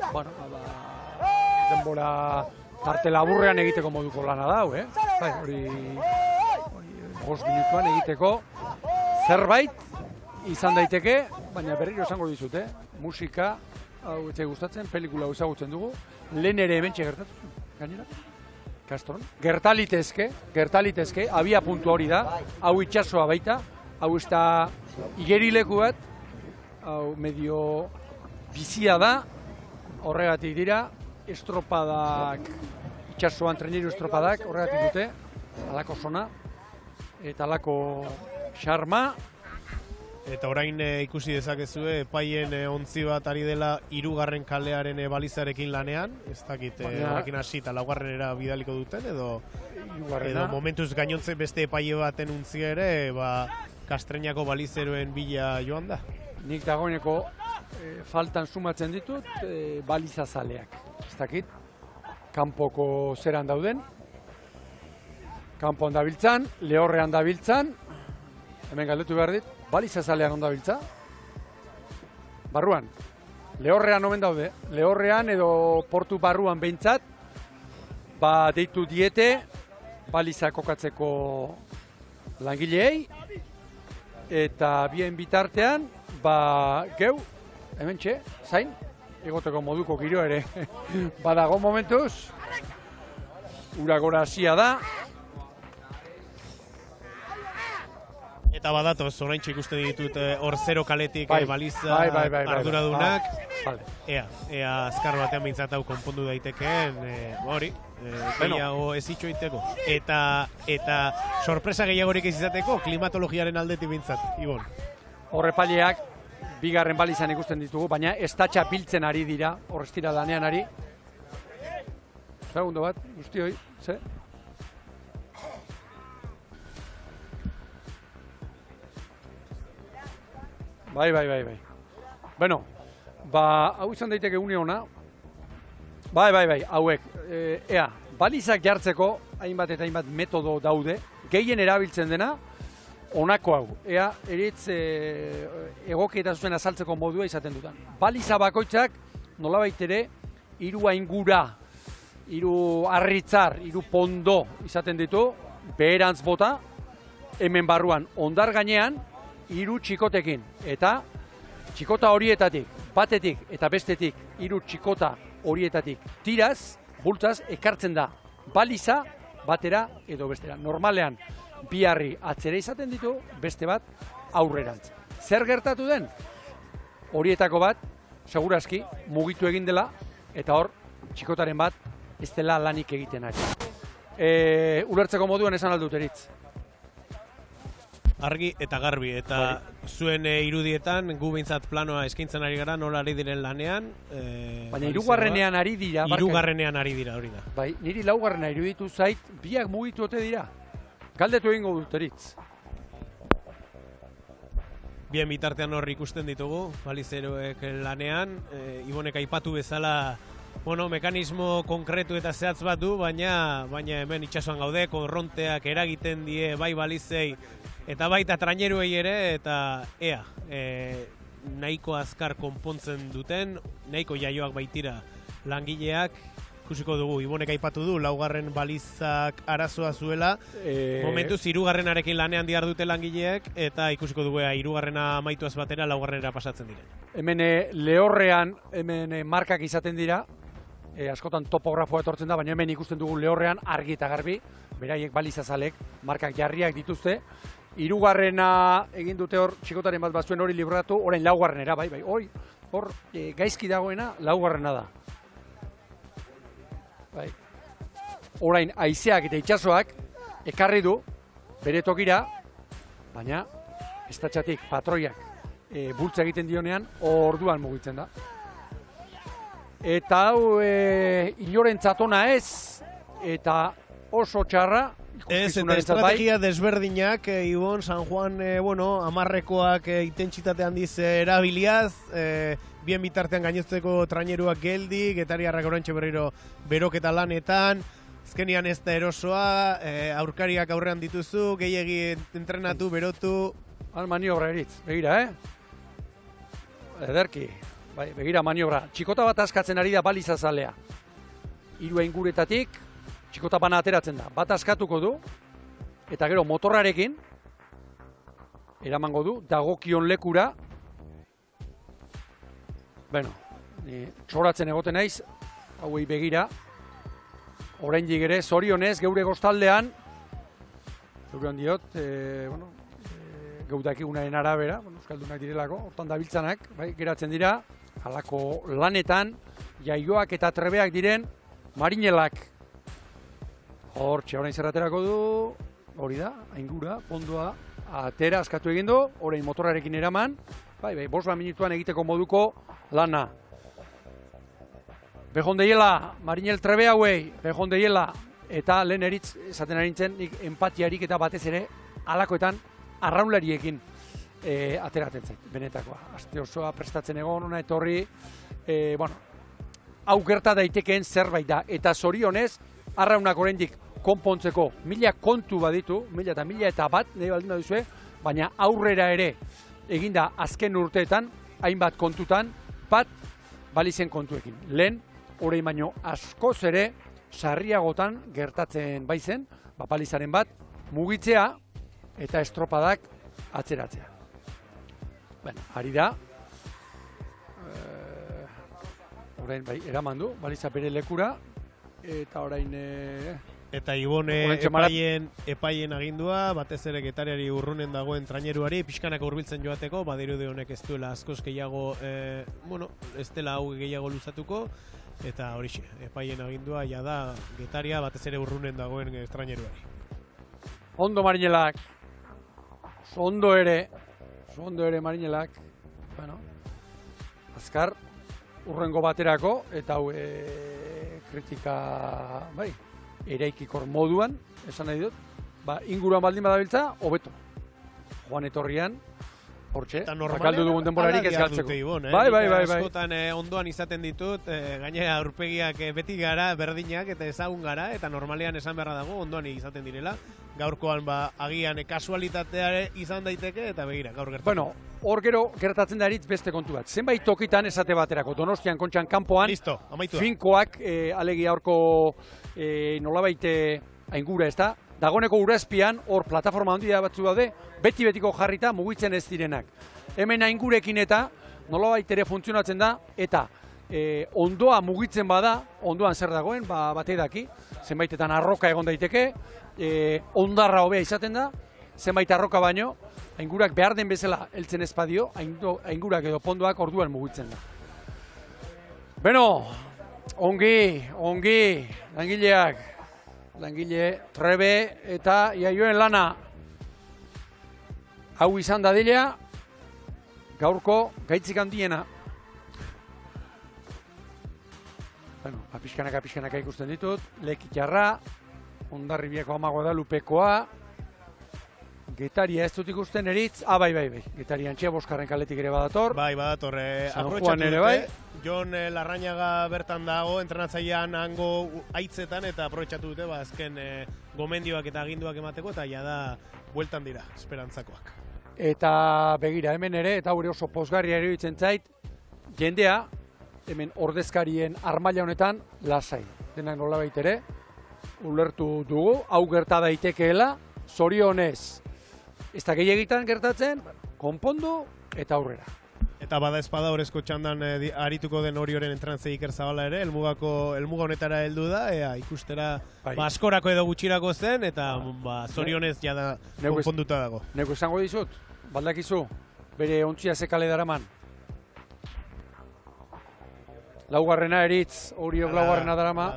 denbora tarte laburrean egiteko moduko lana da, hori 5 minutuan egiteko zerbait izan daiteke, baina berriro esango dizut, musika hau etxe gustatzen, pelikula ezagutzen dugu, lehen ere hementxe gertatu, gainera. Castron. Gertalitezke, abia puntu hori da, hau itxasoa baita, hau ez da igerileku bat, hau medio bizia da, horregatik dira, estropadak, itxasoan treneru estropadak, horregatik dute, alako zona, eta alako xarma. Eta orain ikusi dezakezue, epaien ontzi bat ari dela 3. kalearen balizarekin lanean, ez dakit horrekin hasi eta 4. bidaliko duten, edo momentuz gainontze beste epaile baten untzi ere, Kastreñako balizeroen bila joan da. Nik dagoeneko faltan sumatzen ditut balizazaleak, ez dakit. kanpoko zeran dauden. Kanpoan dabiltzan, lehorrean dabiltzan, hemen galdetu behar dit, balizazalean ondabiltza. Barruan, lehorrean omen daude, lehorrean edo portu barruan behintzat, deitu diete, baliza kokatzeko langileei, eta bien bitartean, geu, hemen txe, zain, egoteko moduko giro ere, badago momentuz, ura gora hasia da. Eta badatoz, oraintxe ikusten ditut hor zero kaletik baliza arduradunak. Ea azkar batean behintzat hau konpondu daitekeen, hori, gehiago ez itxoiteko. Eta sorpresa gehiagorik ez izateko, klimatologiaren aldetik behintzat, Ibon. Horrepaileak, bigarren balizan ikusten ditugu, baina estatxa biltzen ari dira, horreztira lanean ari. Segundo bat, guztioi, ze? Bai. Bueno, hau izan daiteke une ona. Bai, hauek. Balizak jartzeko, hainbat eta hainbat metodo daude. Gehien erabiltzen dena, honako hau. Eritz egokieta zuen azaltzeko modua izaten dutan. Baliza bakoitzak, nolabait ere, 3 aingura, 3 harritzar, 3 pondo izaten ditu, beherantz bota, hemen barruan ondar gainean, 3 txikotekin, eta txikota horietatik, batetik eta bestetik 3 txikota horietatik tiraz, bultzaz, ekartzen da baliza batera edo bestera. Normalean, 2 harri atzera izaten ditu, beste bat aurrerantz. Zer gertatu den? Horietako bat, segurazki, mugitu egin dela, eta hor, txikotaren bat, ez dela lanik egiten ari. Ulertzeko moduan esan aldut eritz. Argi eta garbi, eta zuen irudietan, gu behintzat planoa eskaintzen ari gara, nola ari diren lanean. Baina hirugarrenean ari dira. Hirugarrenean ari dira, hori da. Bai, niri laugarrena iruditu zait, biak mugitu ote dira. Galdetu egingo dut eritz. Bien bitartean hor ikusten ditugu, balizeroek lanean, Ibonek aipatu bezala, mekanismo konkretu eta zehatz bat du, baina hemen itsasoan gaude, korronteak eragiten die bai balizei eta baita traineruei ere, eta nahiko azkar konpontzen duten, nahiko jaioak baitira langileak, ikusiko dugu, Ibonek aipatu du, laugarren balizak arazoa zuela, momentuz hirugarrenarekin lanean dihardute langileek, eta ikusiko dugu, hirugarrena amaituaz batera, laugarrenera pasatzen diren. Hemen lehorrean, hemen markak izaten dira, askotan topografoa etortzen da, baina hemen ikusten dugu lehorrean argi eta garbi, beraiek balizazalek, markak jarriak dituzte, hirugarrena egin dute hor, txikotaren bat bazuen hori libratu, orain laugarrenera, bai, hor gaizki dagoena laugarrena da. Bai. Orain haizeak eta itsasoak ekarri du bere tokira, baina estatxatik patroiak bultza egiten dionean, orduan mugitzen da. Eta hau inorentzat ona ez, eta oso txarra. Ez, eta estrategia desberdinak, Ibon, San Juan, amarrekoak intentsitate handiz erabiliaz, bien bitartean gainezteko traineruak geldik, getariarrak orantxe berriro beroketa lanetan, azkenian ez da erosoa, aurkariak aurrean dituzu, gehiegi entrenatu, berotu. Maniobra eritz, begira, Ederki, begira maniobra. Txikota bat askatzen ari da balizazalea. 3 ainguretatik, txikota bana ateratzen da. Bat askatuko du, eta gero motorrarekin, eramango du, dagokion lekura. Txoratzen egoten naiz, hauei begira, oraindik ere, zorionez, geure goztaldean, zeurean diot, geudakigunaren arabera, euskaldunak direlako, hortan dabiltzanak, geratzen dira, halako lanetan, jaioak eta trebeak diren, marinelak. Hortxe, orain zerraterako du, hori da, aingura, pondoa, atera, askatu egin du, orain motorrarekin eraman, 5 minutuan egiteko moduko lana. Behondeiela, marinel trebe hauei, behondeiela, eta lehen eritz, esaten ari nintzen, nik empatiarik eta batez ere, halakoetan, arraunlariekin ateratzen zait, benetakoa. Aste osoa prestatzen egon, ona etorri, hau gerta daitekeen zerbait da. Eta zorionez, arraunak oraindik konpontzeko 1000 kontu baditu, 1000 eta bat, nahi baldin baduzue, baina aurrera ere eginda azken urteetan, hainbat kontutan, bat balizen kontuekin. Lehen, orain baino askoz ere, sarriagotan gertatzen baizen, balizaren bat, mugitzea eta estropadak atzeratzea. Bueno, ari da, orain bai, eraman du, baliza bere lekura, eta orain... Eta Ibone epaien agindua, batez ere Getariari urrunen dagoen traineruari, pixkanak hurbiltzen joateko, badirudi honek ez duela askoz gehiago, ez dela hau gehiago luzatuko, eta horixe, epaien agindua, da Getaria batez ere urrunen dagoen traineruari. Ondo Marinelak, ondo ere Marinelak, bueno, azkar, urrengo baterako, eta hau kritika, bai, eraikikor moduan, esan nahi dut, inguruan baldin badabiltza, hobeto. Joan etorrian, hortxe, bakaldu dugun denborarik ez galtzeko. Bai. Askotan ondoan izaten ditut, gainera aurpegiak beti gara, berdinak eta ezagun gara, eta normalean esan beharra dago, ondoan izaten direla. Gaurkoan agian kasualitatea izan daiteke, eta begira, gaur gertatzen. Bueno, hor gero gertatzen da eritz beste kontu bat. Zenbait tokitan esate baterako, Donostian, Kontxan, kanpoan, listo, amaitu da. finkoak, alegia horko nolabait aingura ez da, dagoneko urazpian, hor plataforma handia batzu daude, beti-betiko jarrita mugitzen ez direnak. Hemen aingurekin eta nolabait ere funtzionatzen da, eta ondoa mugitzen bada, ondoan zer dagoen, bate daki, zenbaitetan arroka egon daiteke, ondarra hobea izaten da, zenbait arroka baino, aingurak behar den bezala heltzen ezpadio, aingurak edo pondoak orduan mugitzen da. Beno, ongi, langile, trebe eta iaioen lana. Hau izan dadila, gaurko gaitzik handiena. Bueno, pixkanaka ikusten ditut, Lekitxarra, Hondarribiako Amagoa da, Lupekoa, Getaria ez dut ikusten eritz, bai, Getaria antxea boskarren kaletik ere badator. Bai, badator, San Juan ere bai. Jon Larrañaga bertan dago, entrenatzailean hango aitzetan, eta aprobetxatu dute, azken gomendioak eta aginduak emateko, eta da bueltan dira, esperantzakoak. Eta begira, hemen ere, eta hori oso pozgarria ere ditzen zait, jendea, hemen ordezkarien armaila honetan, lasai. Denak nolabait ere, ulertu dugu, hau gerta daitekeela, zorionez, ez da gehiagitan gertatzen, konpondu eta aurrera. Eta bada espada horrezko txandan arituko den Orioren entrantzei Iker Zabala ere, elmuga honetara heldu da, ikustera askorako edo gutxirako zen, eta zorionez jada konponduta dago. Neko esango dizut, baldakizu, bere ontzia zekale daraman. Laugarrena eritz, Oriok laugarrena darama.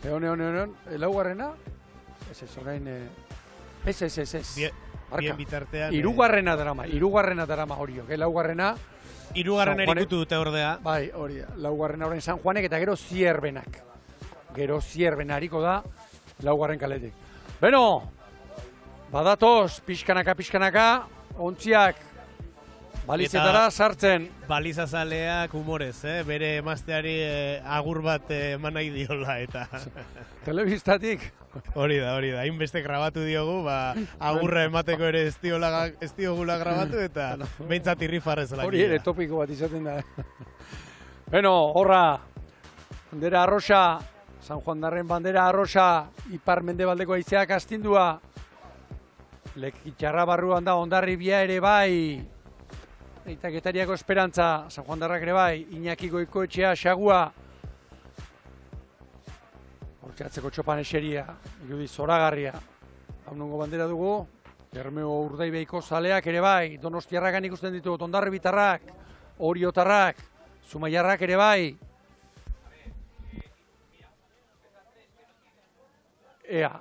Egon, laugarrena? Ez, orain... Ez. Bien bitartean... Hirugarrena darama Oriok, laugarrena... Hirugarrena erikutu dute ordea. Bai, hori, laugarrena orain San Juanek eta gero Zierbenak. Gero Zierbena hariko da, laugarren kaletik. Beno, badatoz, pixkanaka, ontziak, balizetara sartzen. Balizazaleak humorez, bere emazteari agur bat eman nahi diola eta... Telebistatik. Hori da, hainbeste grabatu diogu, agurra emateko ere ez diogula grabatu eta behintzat irrifarrez. Hori ere topiko bat izaten da. Beno, horra, bandera arroxa, San Juan Darren bandera arroxa, ipar mendebaldeko haizeak astindua, Lekitxarra barruan da, Hondarribia ere bai, eta Getariako esperantza, San Juan Darrak ere bai, Iñaki Goikoetxea, Xagua, hortxatzeko txopan eseria, irudi zoragarria, hau nongo bandera dugu, Bermeo Urdaibeiko zaleak ere bai, Donostiarrakan ikusten ditut, Hondarribitarrak, Oriotarrak, Zumaiarrak ere bai. Ea,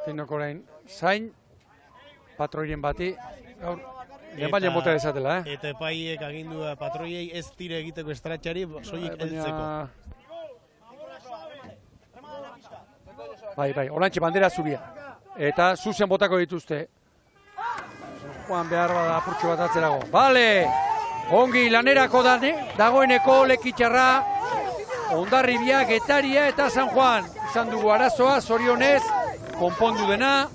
Tinok orain, zain, patroien bati, gaur, Epailen bota dezatela, Eta epaiek agindua patroiei ez tire egiteko estratxari, soilik heltzeko. Bai, orantxe bandera zuria. eta zuzen botako dituzte. Juan behar bada apurtxo bat atzerago. Bale, ongi lanerako dagoeneko Lekitxarra, Hondarribia, Getaria eta San Juan. Izan dugu arazoa, zorionez, konpondu dena,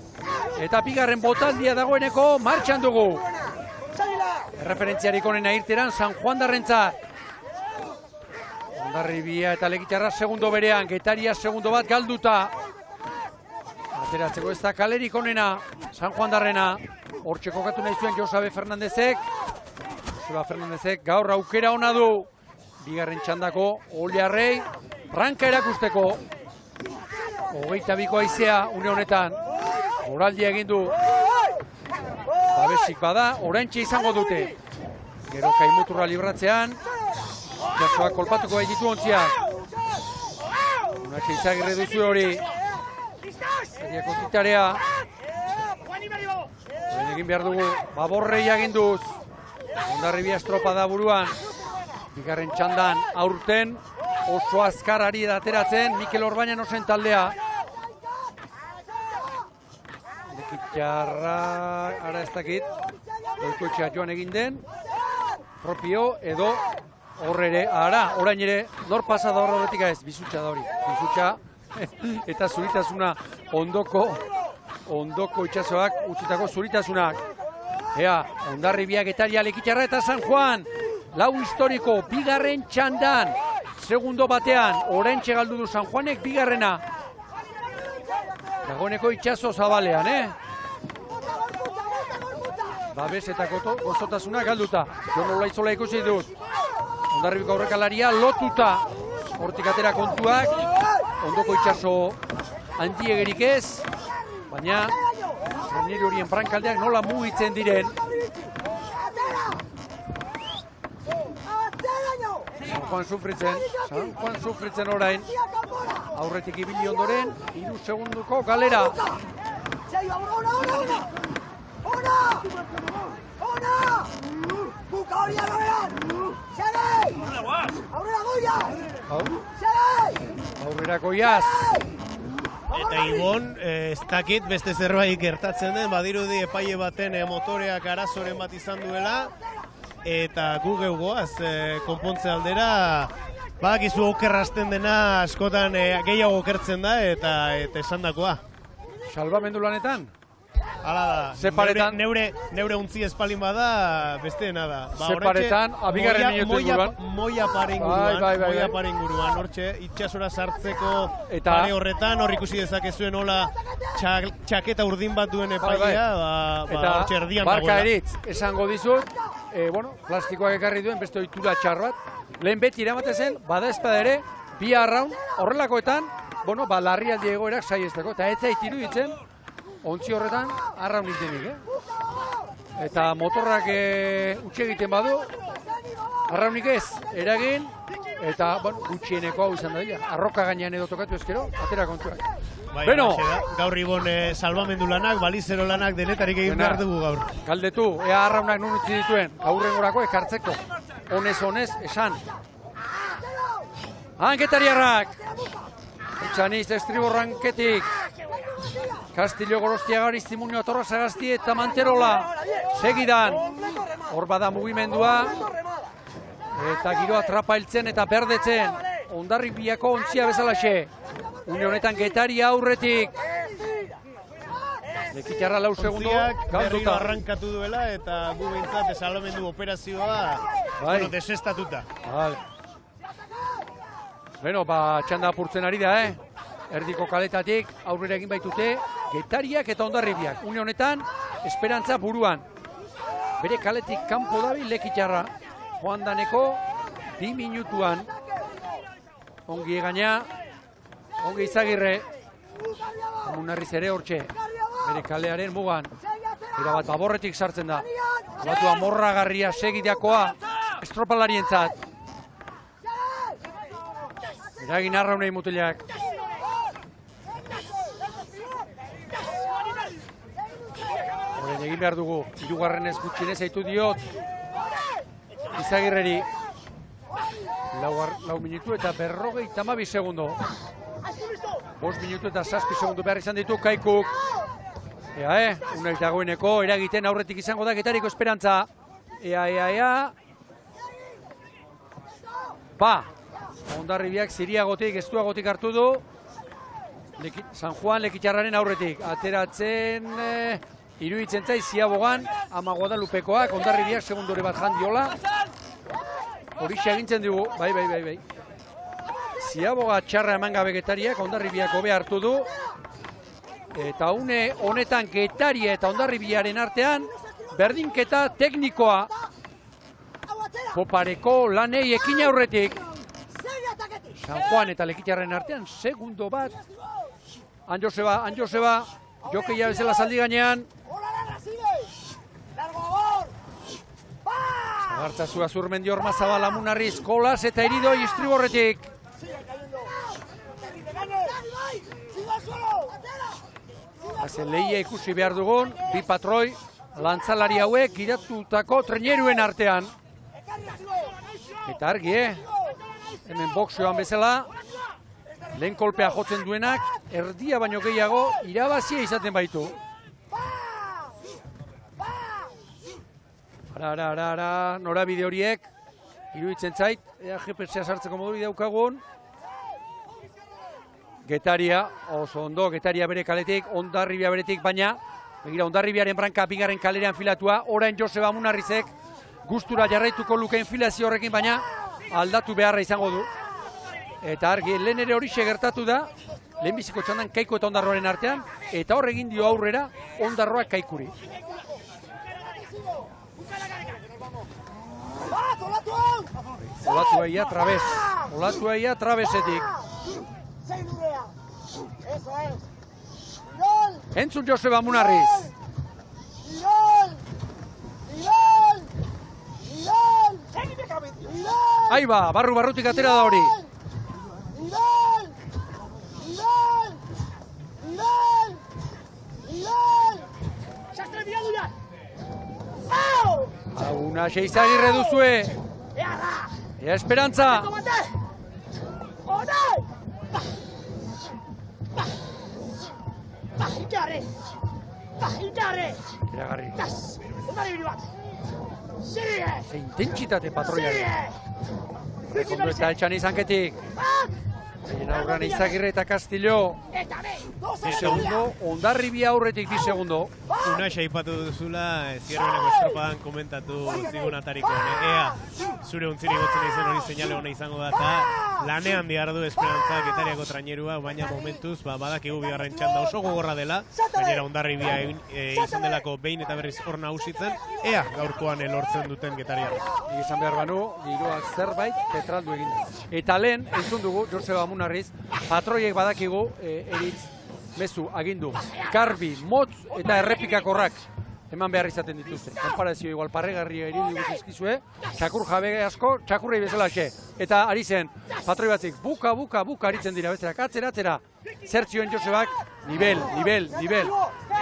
eta bigarren botaldia dagoeneko martxan dugu. Erreferentziarik onena irteran San Juan darrentzat. Hondarribia eta Lekitxarra segundo berean, Getaria segundo bat galduta. Ateratzeko ez da kalerik onena, San Juan darrena. Hortxe kokatu nahi zuen Josabe Fernandezek. Joseba Fernandezek gaur aukera ona du. Bigarren txandako Oliarrei ranka erakusteko. 22ko haizea une honetan. Oraldia egin du. Babesik bada, oraintxe izango dute. Gero Kaimuturra libratzean. Jasoak kolpatuko ditu ontziak. Unatxe Izagirre duzu hori. Zeriako titarea. Egin behar dugu, Baborrei aginduz. Hondarribia estropada buruan. Bigarren txandan aurten oso azkar ari da ateratzen Mikel Orbañan osen taldea. Lekitxarra, ara ez dakit, Goikoetxea joan egin den, propio edo horrere, ara, orain ere, nor pasa da horretik ez, bizutxa da hori, bizutxa, eta zuritasuna ondoko itxasoak, utzitako zuritasunak. Ea, Hondarribia, Getaria, Lekitxarra eta San Juan, lau historiko, bigarren txandan, segundo batean, oraintxe galdu du San Juanek, bigarrena. Dagoeneko itxaso zabalean, Babes eta gozotasuna galduta. Jon Olaizola ikusi dut. Hondarribiko aurrekalaria lotuta. Hortik atera kontuak, ondoko itxaso handiegerik ez, baina Zerniri horien frankaldeak nola mugitzen diren. San Juan sufritzen orain. Aurretik ibili ondoren, 3 segunduko galera. Aurrera goiaz. Eta Ibon, ez dakit beste zerbait gertatzen den, badirudi epaile baten motoreak arazoren bat izan duela, eta gu geugoaz konpontze aldera, badakizu okerrazten dena askotan gehiago okertzen da, eta esandakoa. Salbamendu lanetan? Hala da, Zeparetan, neure untzi espalin bada, besteena da. Zeparetan, abigarren minutu inguruan. Moia pare inguruan, hortxe, itxasora sartzeko eta pare horretan, hor ikusi dezakezuen hola txaketa urdin bat duen epaia, hortxe erdian dagoela. Barka eritz, esango dizut, plastikoak ekarri duen beste ohitura txar bat. Lehen beti eramate zen, bada ezpada ere, bi arraun, horrelakoetan, larrialdi egoerak saiesteko, eta ez zait iruditzen, ontzi horretan, arraun nintenik, Eta motorrak utxe egiten badu, arraunik ez, eragin, eta, gutxieneko hau izan da dira. Arroka gainean edo tokatu ezkero, atera kontuak. Beno, gaur Ibon salbamendu lanak, balizero lanak denetarik egin behar dugu gaur. Galdetu, ea arraunak nun utzi dituen, aurrengorako ekartzeko. Honez, esan. Getariarrak! Etxaniz, estribo ranketik. Castillo Gorostiaga, Aristimunio, Torra Sagasti eta Manterola. Segidan, hor bada mugimendua. Eta giroa trapailtzen eta berdetzen. Hondarribiako ontzia bezalaxe. Une honetan Getaria aurretik. Lekitxarra 4 segundo. Berriro arrankatu duela eta gu behintzat salbamendu operazioa desestatuta. Beno, txanda apurtzen ari da, Erdiko kaletatik aurrera egin baitute Getariak eta Hondarribiak. Une honetan, esperantza buruan. Bere kaletik kanpo dabil Lekitxarra. Joan daneko 2 minutuan. Ongi egaina, ongi Izagirre. Amunarriz ere hortxe. Bere kalearen mugan. Erabat Baborretik sartzen da. Batu amorragarria segideakoa estropalarientzat. Eragin arraunei mutilak. Horren egin behar dugu, 3. gutxienez aitu diot Izagirreri. 4 minutu eta 52 segundo. 5 minutu eta 7 segundo behar izan ditu Kaikuk. Ea, unaiz dagoeneko eragiten aurretik izango da Getariko esperantza. Ea. Hondarribiak ziriagotik, estuagotik hartu du. San Juan Lekitxarraren aurretik. Ateratzen, iruditzen zaiz, Ziabogan, ama Guadalupekoak, Hondarribiak segundore bat jandiola. Horixe egintzen dugu, bai. Ziaboga txarra eman gabe Getariak, Hondarribiak hobe hartu du. Eta une honetan Getaria eta Hondarribiaren artean, berdinketa teknikoa. Kopareko lanei ekin aurretik. San Juan eta Lekitxarren artean, segundo bat. Anjoseba, jokeia bezala zaldi gainean. Agartzazua Zurmendi Ormazabal Amunarriz, Kolas eta Iridoi Istriborretik. Hazen lehia ikusi behar dugun, bi patroi, lantzalari hauek giratutako treneruen artean. Eta argi, hemen boxeoan bezala, lehen kolpea jotzen duenak, erdia baino gehiago irabazia izaten baitu. Ara, norabide horiek, iruditzen zait, ea GPS-a sartzeko modu daukagun. Getaria, oso ondo, Getaria bere kaletik, Hondarribia beretik, baina, begira, Hondarribiaren branka bigarren kalerean filatua, orain Joseba Amunarrizek gustura jarraituko luke enfilazio horrekin, baina aldatu beharra izango du. Eta argi, lehen ere horixe gertatu da, lehenbiziko txandan Kaiko eta Hondarroaren artean, eta hor egin dio aurrera Hondarroak Kaikuri. Olatu eia trabesetik. Entzun Joseba Amunarriz. Aiba, barrutik atera da hori. Aguna Seizagirre duzue. Ea esperantza. Iragarri. Ze intentsitate patroiari. Rekondo eta etxan izanketik. Egin aurran Izagirre eta Castillo. 2 segundo, Hondarribia aurretik 2 segundo. Una aipatu duzula, zierbeneko estropadan komentatu zigun atariko. Ea, zure untzirik gotzen izen hori seinale hona izango da, eta lanean diardu esperantza Getariako trainerua, baina momentuz, badakigu bigarren txanda oso gogorra dela, gainera Hondarribia izan delako behin eta berriz hor nagusitzen, ea gaurkoan lortzen duten Getariak. Izan behar banu, giroak zerbait petraldu egin. Eta lehen, entzun dugu, Joseba Amunarriz, patroiek badakigu, eritz, mezu, agindu, karbi, motz eta errepikakorrak eman behar izaten dituzte. Konparazio igual parregarria iridu guzizkizue, txakur jabe asko, txakurrei bezala xe. Eta ari zen, patroi batzik, buka aritzen dira, besterak, atzera, zertzioen Josebak, nivel.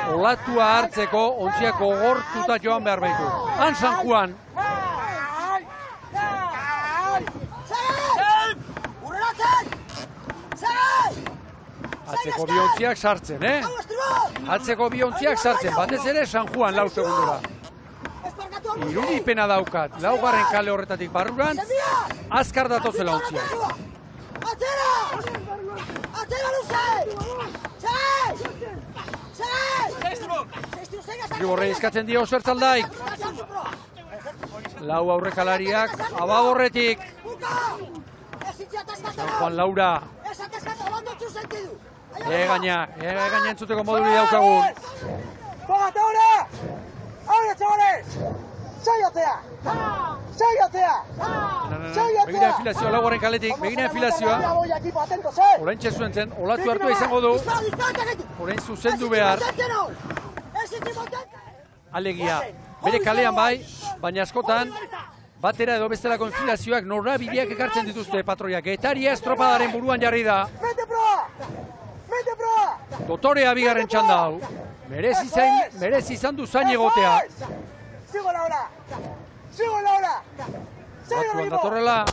Olatua hartzeko, ontziako gortuta joan behar baitu. Han San Juan. Atzeko biontziak sartzen, Atzeko biontziak sartzen, batez ere San Juan lau segundura. Irudipena daukat, laugarren kale horretatik barruran, azkar datozela ontziak. Ziriborrei eskatzen dio zertzaldaik. Lau aurrekalariak, ababorretik. San Juan Laura. Gaina entzuteko moduri daukagun. ¡Póngate ahora! ¡Ahora, chavales! ¡Saiotea! Begira enfilazioa laugarren kaletik, begira enfilazioa. Orain txezuen zen, olatu hartua izango du. Orain zuzendu behar. Alegia, bere kalean bai, baina askotan, batera edo bestelako enfilazioak norabideak ekartzen dituzte patroiak. Getaria estropadaren buruan jarri da. Dotorea bigarren txanda hau. Merezi izan du zain egotea. Batuan datorrela,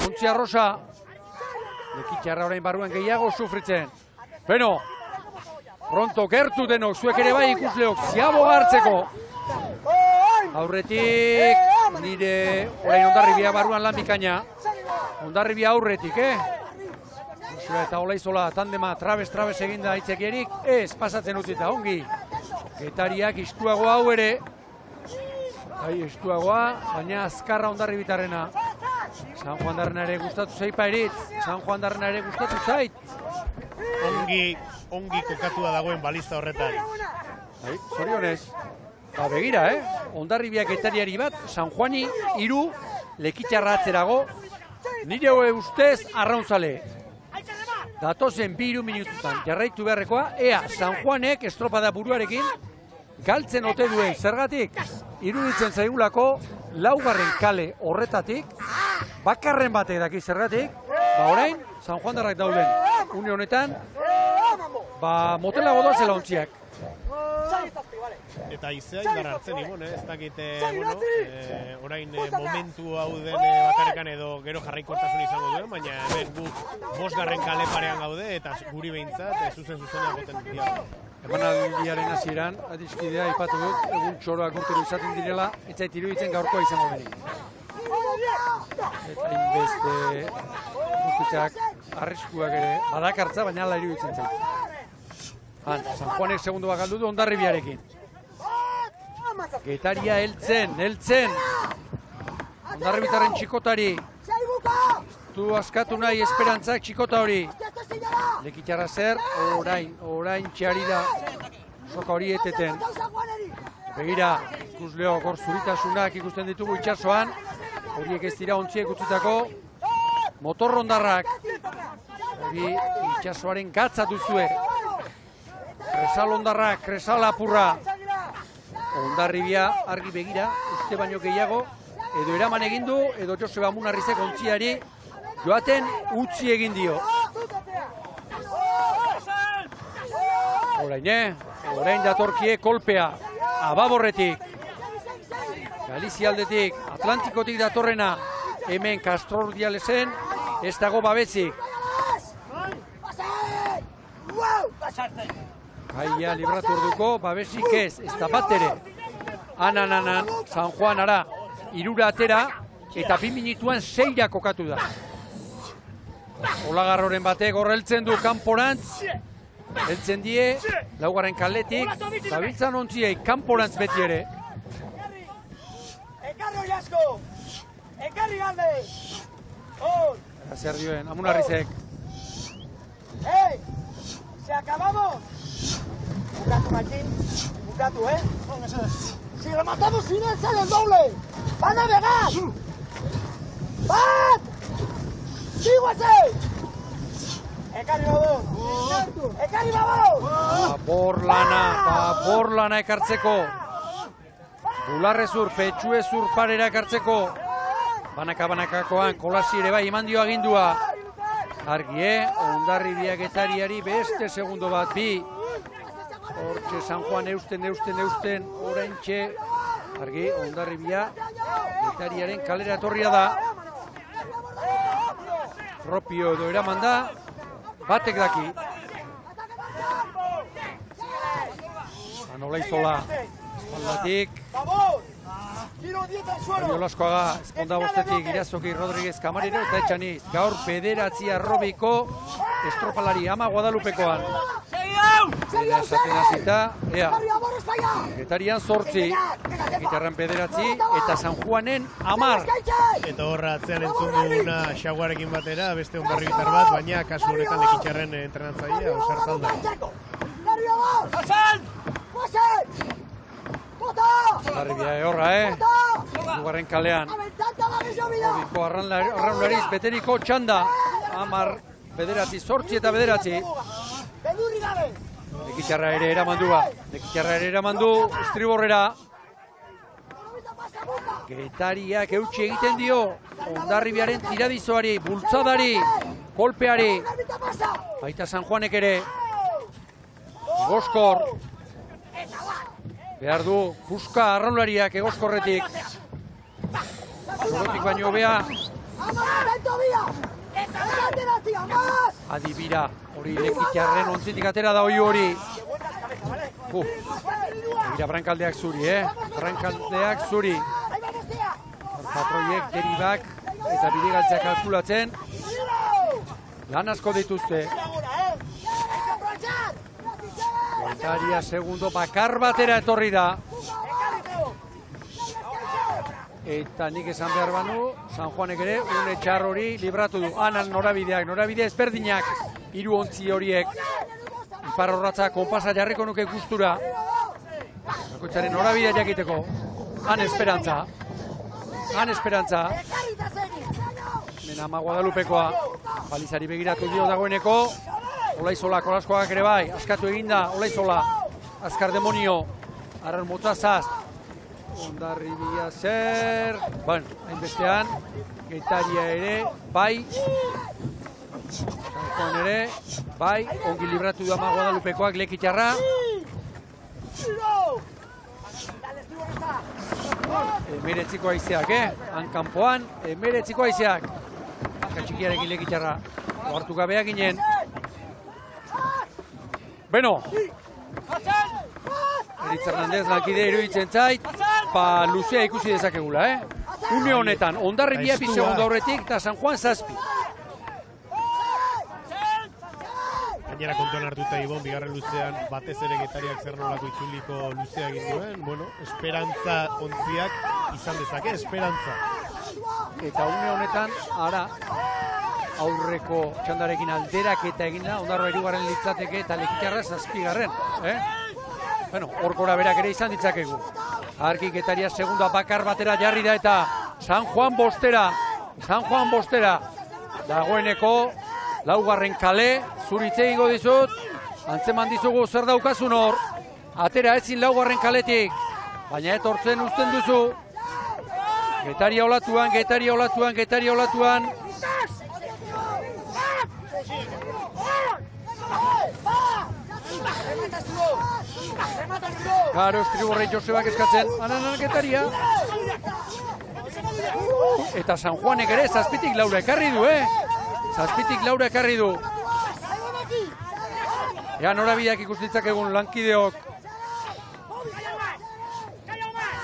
Ontzia Rosa. Lekitxarra orain barruan gehiago sufritzen. Beno, Pronto, gertu denok, zuek ere bai ikusleok, ziabo hartzeko. Aurretik, nire orain Hondarribia barruan lan bikaina. Hondarribia aurretik, Eta Olaizola tandema trabez eginda aitzekierik, ez pasatzen utzita, ongi. Getariak istuagoa hau ere. Istuagoa, baina azkarra Hondarribitarrena. San Juan Darrena ere gustatu zaipa eritz. San Juan Darrena ere gustatu zait. Ongi kokatua dagoen baliza horretan. Zorionez. Begira, Hondarribia Getariari bat, San Juani 3, Lekitxarra atzerago. Nire ustez arrauntzale. Datozen 2 minututan jarraitu beharrekoa, ea San Juanek estropada buruarekin galtzen ote duen. Zergatik, iruditzen zaigulako 4. kale horretatik, bakarren batek daki zergatik, orain San Juan Darrak dauden une honetan, motelago doazela ontziak. Eta izea indar hartzen igon, ez dakite, orain momentu hau den bakarrekan edo gero jarraikortasun izango duen, baina hemen gu 5. kale parean gaude eta guri behintzat zuzen-zuzenean goten dira. Emanaldiaren hasieran, adiskidea ipatu dut, egun txoroak urtero izaten direla, etzait iruditzen gaurkoa izango denik. Eta inbeste guztitzak arriskuak ere badakartza, baina ala iruditzen zait. San Juanek segundu bat galdu du Hondarribiarekin. Getaria heltzen. Hondarribitarren txikotari. Du askatu nahi esperantzak txikota hori. Lekitxarra zer, orain txari da. Soka hori eteten. Begira, ikusleo gor zuritasunak ikusten ditugu itxasoan. Horiek ez dira ontziek utzitako motorrondarrak. Hori itxasoaren gatza duzue. Kresal hondarrak, kresal apurra. Hondarribia argi begira, uste baino gehiago, edo eraman egin du, edo Joseba Munarrizek ontziari joaten utzi egin dio. Orain datorkie kolpea, Ababorretik, Galizia aldetik, Atlantikotik datorrena, hemen Castro Urdialesen, ez dago babetzik. Gaia libratu orduko, babesik ez da bat ere. Anan, San Juan ara, 3 atera, eta 2 minutuan 6 kokatu da. Olagarroren batek horreltzen du kanporantz, heltzen die, 4. kaletik, zabiltzan ontziei kanporantz beti ere. Ekarri hori asko! Ekarri galde! Zer dioen, Amunarrizek. ¡Hey! ¡Se acabamos! Bukatu, Martín. Bukatu, Si rematamos sin él, sale el doble. ¡Van a pegar! ¡Bat! ¡Síguase! Ekarri babos! Ekarri babos! Babor lana ekartzeko. Bularrezur, petxuezur parera ekartzeko. Banaka-banakakoan, kolasi ere bai eman dio agindua. Argi, Hondarribia Getariari beste segundo bat, 2. Hortxe San Juan eusten, oraintxe. Argi, Hondarribia Getariaren kalera etorria da. Propio edo eraman da, batek daki. Olaizola, espaldatik. Olaskoaga, esponda bostetik, Irazoki, Rodríguez, Camarero eta Etxaniz. Gaur 9 arrobiko estropalari ama Guadalupekoan. Eta esaten hasita, ea, Getarian 8, Lekitxarran 9 eta San Juanen 10. Eta horra atzean entzun duguna Xaguarekin batera, beste Hondarribitar bat, baina kasu honetan Lekitxarren entrenatzailea, Osarzalda. Hondarribia horra, 2. kalean. Horiko arraunlariz beteriko txanda. 10, 9, 8 eta 9. Lekitxarra ere eraman du, estriborrera. Getariak eutxi egiten dio Hondarribiaren tiradizoari, bultzadari, kolpeari. Baita San Juanek ere. Egoskor. Behar du, buska arraunlariak Egoskorretik. Zorotik baino bea. Adibira, hori Lekitxarren ontzitik atera da hori. Begira, brankaldeak zuri, brankaldeak zuri. Patroiek, deribak eta bidegaltzea kalkulatzen. Lan asko dituzte. Getaria segundo bakar batera etorri da. Eta nik esan behar banu, San Juanek ere, une txar hori libratu du. Anan norabideak, norabide ezberdinak, hiru ontzi horiek. Ipar horratza, konpasa jarriko nuke gustura. Bakoitzaren norabidea jakiteko. Han esperantza. Han esperantza. Hemen Ama Guadalupekoa. Balizari begiratu dio dagoeneko. Olaizola, kolaskoak ere bai. Askatu eginda, Olaizola. Azkar demonio. Arran motazaz. Hondarribia zer. Bueno, hainbestean. Getaria ere, bai. San Juan ere, bai. Ongi libratu du Ama Guadalupekoak lekitarra. Emeretziko aizeak, hankanpoan, emeretziko aizeak. Txikiarekin lekitarra, ohartu gabeak ginen. Beno, Eritz Hernandez lankide iruditzen zait, luzea ikusi dezakegula, Une honetan, Hondarribia bi segundo aurretik eta San Juan 7. Gainera kontuan hartuta Ibon, bigarren luzean batez ere Getariak zer nolako itzuliko luzea egin duen, bueno, esperantza ontziak izan dezake, esperantza. Eta une honetan, ara, aurreko txandarekin alderak eta egin da, Ondarroa 3. litzateke eta Lekitarra 7. Bueno, hor gora berak ere izan ditzakegu. Arki Getaria segunda bakar batera jarri da eta San Juan bostera. Dagoeneko, 4. kale, zuritze egingo dizut, antzeman dizugu zer daukazun hor, atera ezin 4. kaletik, baina etortzen uzten duzu. Getaria olatuan. Karo, Estriborrei Josebak eskatzen, anan Getaria. Eta San Juanek ere, 7tik 4 ekarri du, 7tik 4 ekarri du. Ea norabideak ikustitzak egun lankideok.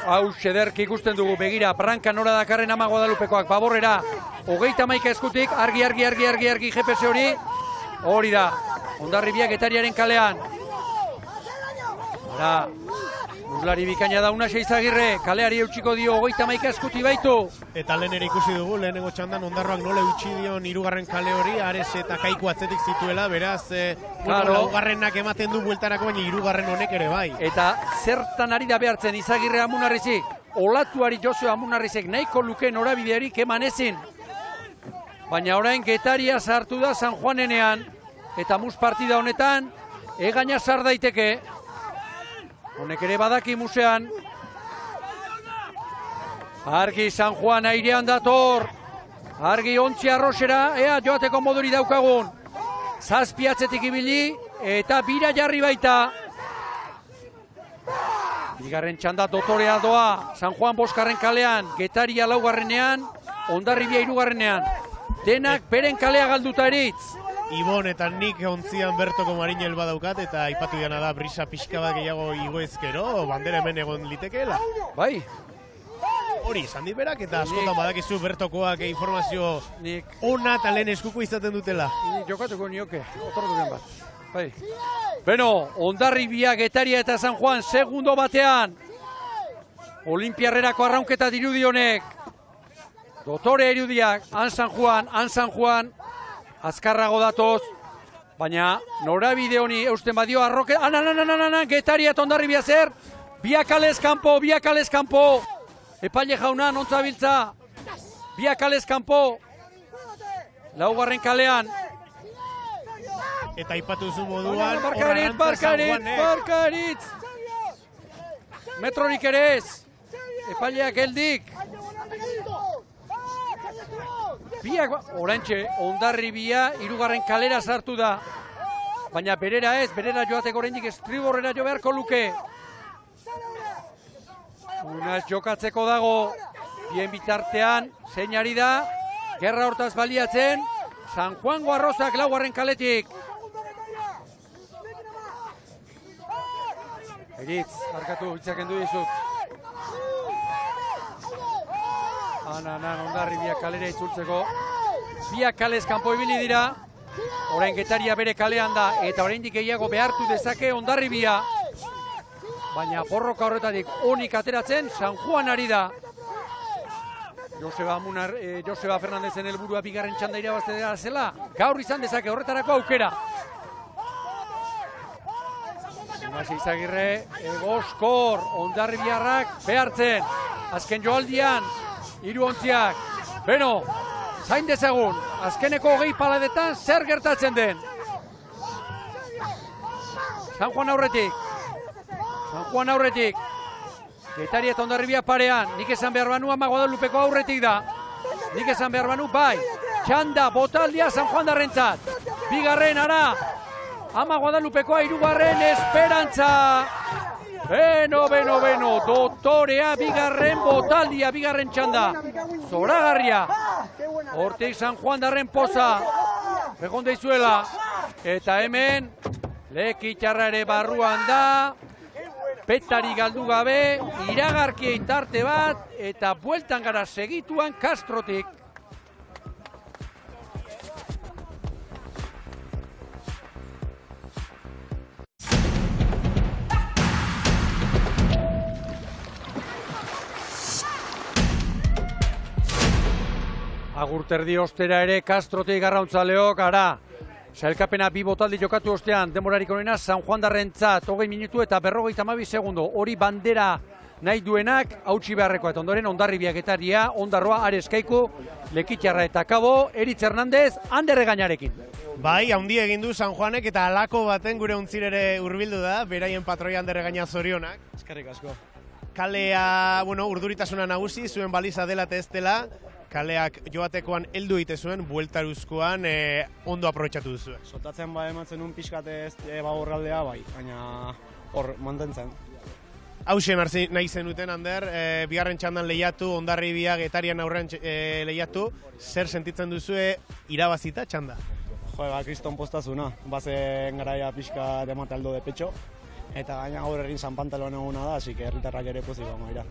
Hau, xederki ikusten dugu, begira, branka nora dakarren Ama Guadalupekoak, baborrera, 31 eskutik, argi, GPS hori, hori da, Hondarribia Getariaren kalean. Hora, muslari bikaina da Unai Eizagirre, kaleari eutxiko dio 31 eskuti baitu. Eta lehen ere ikusi dugu, lehenengo txandan Ondarroak nola eutxi dion 3. kale hori, Ares eta Kaiku atzetik zituela, beraz, laugarrenak ematen du bueltarako, baina 3. honek ere bai. Eta zertan ari da behartzen Izagirre Amunarrizik, olatuari Josue Amunarrizek nahiko luke norabidearik eman ezin. Baina orain Getaria sartu da San Juanenean, eta mus partida honetan, egaina sar daiteke. Honek ere badaki musean. Argi San Juan airean dator. Argi ontzi arrosera, joateko moduri daukagun. 7 atzetik ibili, eta bira jarri baita. Bigarren txanda dotorea doa, San Juan 5. kalean, Getaria 4. Hondarribia 3. Denak beren kalea galduta eritz. Ibon eta nik ontzian bertoko Marinel badaukat, eta aipatu diana da brisa pixka bat gehiago igoezkero, bandera hemen egon litekeela. Bai. Hori, izan dit berak, eta askotan badakizu bertokoak informazio ona eta lehen eskuko izaten dutela. Nik jokatuko nioke, otorduken bat. Bai. Beno, Hondarribia, Getaria eta San Juan, segundo batean. Olimpiarrerako arraunketa dirudi honek. Dotore irudiak, han San Juan, azkarrago datoz, baina norabide honi eusten badio arroke, Getaria eta Hondarribia zer, biak alez kanpo, epaile jauna, nontza biltza, biak alez kanpo, 4. kalean. Eta aipatu zu moduan, Barkaritz, metrorik ere ez, epaileak geldik. Biak, orantxe, Hondarribia 3. kalera sartu da. Baina berera ez, berera joateko oraindik Estriborrera jo beharko luke. Unaz jokatzeko dago, bien bitartean, zein ari da, gerra hortaz baliatzen, San Juango Arrozak 4. kaletik. Eritz, arkatu, hitzak endu dizut. Ondarri biak kalera itzultzeko. Biak kalez kanpo ibili dira. Orain Getaria bere kalean da eta oraindik gehiago behartu dezake Hondarribia. Baina borroka horretatik onik ateratzen San Juan ari da. Joseba Fernandezen helburua bigarren txanda irabaztea zela. Gaur izan dezake horretarako aukera. Imasi Izagirre, Egoskor, Hondarribiarrak behartzen. Azken joaldian, 3 ontziak. Beno, zain dezagun, azkeneko 20 paladetan zer gertatzen den. San Juan aurretik. Getaria eta Hondarribia parean, nik esan behar banu Ama Guadalupeko aurretik da. Nik esan behar banu, bai, txanda, botaldia San Juan darrentzat. Bigarren ara, Ama Guadalupekoa 3. esperantza. Beno, dotorea bigarren botaldia, bigarren txanda. Zoragarria. Hortik San Juan darren poza. Begonda izuela. Eta hemen, Lekitxarra ere barruan da. Petari galdu gabe, iragarki tarte bat, eta bueltan gara segituan Castrotik. Agurterdi ostera ere Castrotik arrauntzaleok, ara. Sailkapena 2 botaldi jokatu ostean, denborarik onena San Juan darrentzat 20 minutu eta 52 segundo. Hori bandera nahi duenak hautsi beharrekoa. Eta ondoren Hondarribia Getaria, Ondarroa, Ares Kaiku, Lekitxarra eta Kabo, Eritz Hernandez, Ander Egañarekin. Bai, haundi egin du San Juanek eta halako baten gure untzirere hurbildu da, beraien patroia Ander Egaña zorionak. Eskerrik asko. Kalea, urduritasuna nagusi, zuen baliza dela eta ez dela, kaleak joatekoan heldu egite zuen, bueltaruzkoan ondo aprobetxatu duzu. Sotatzen ematzen un pixkat ez bagorraldea, bai, baina hor mantentzen. Hauxe nahi zenuten, Ander, bigarren txandan lehiatu, Hondarribia Getarian aurrean lehiatu, zer sentitzen duzue irabazita txanda? Kriston postazuna, bazen garaia pixka demate aldo de pecho, eta gaina gaur egin San Pantaloan eguna da, así que herritarrak ere pozik gongo dira.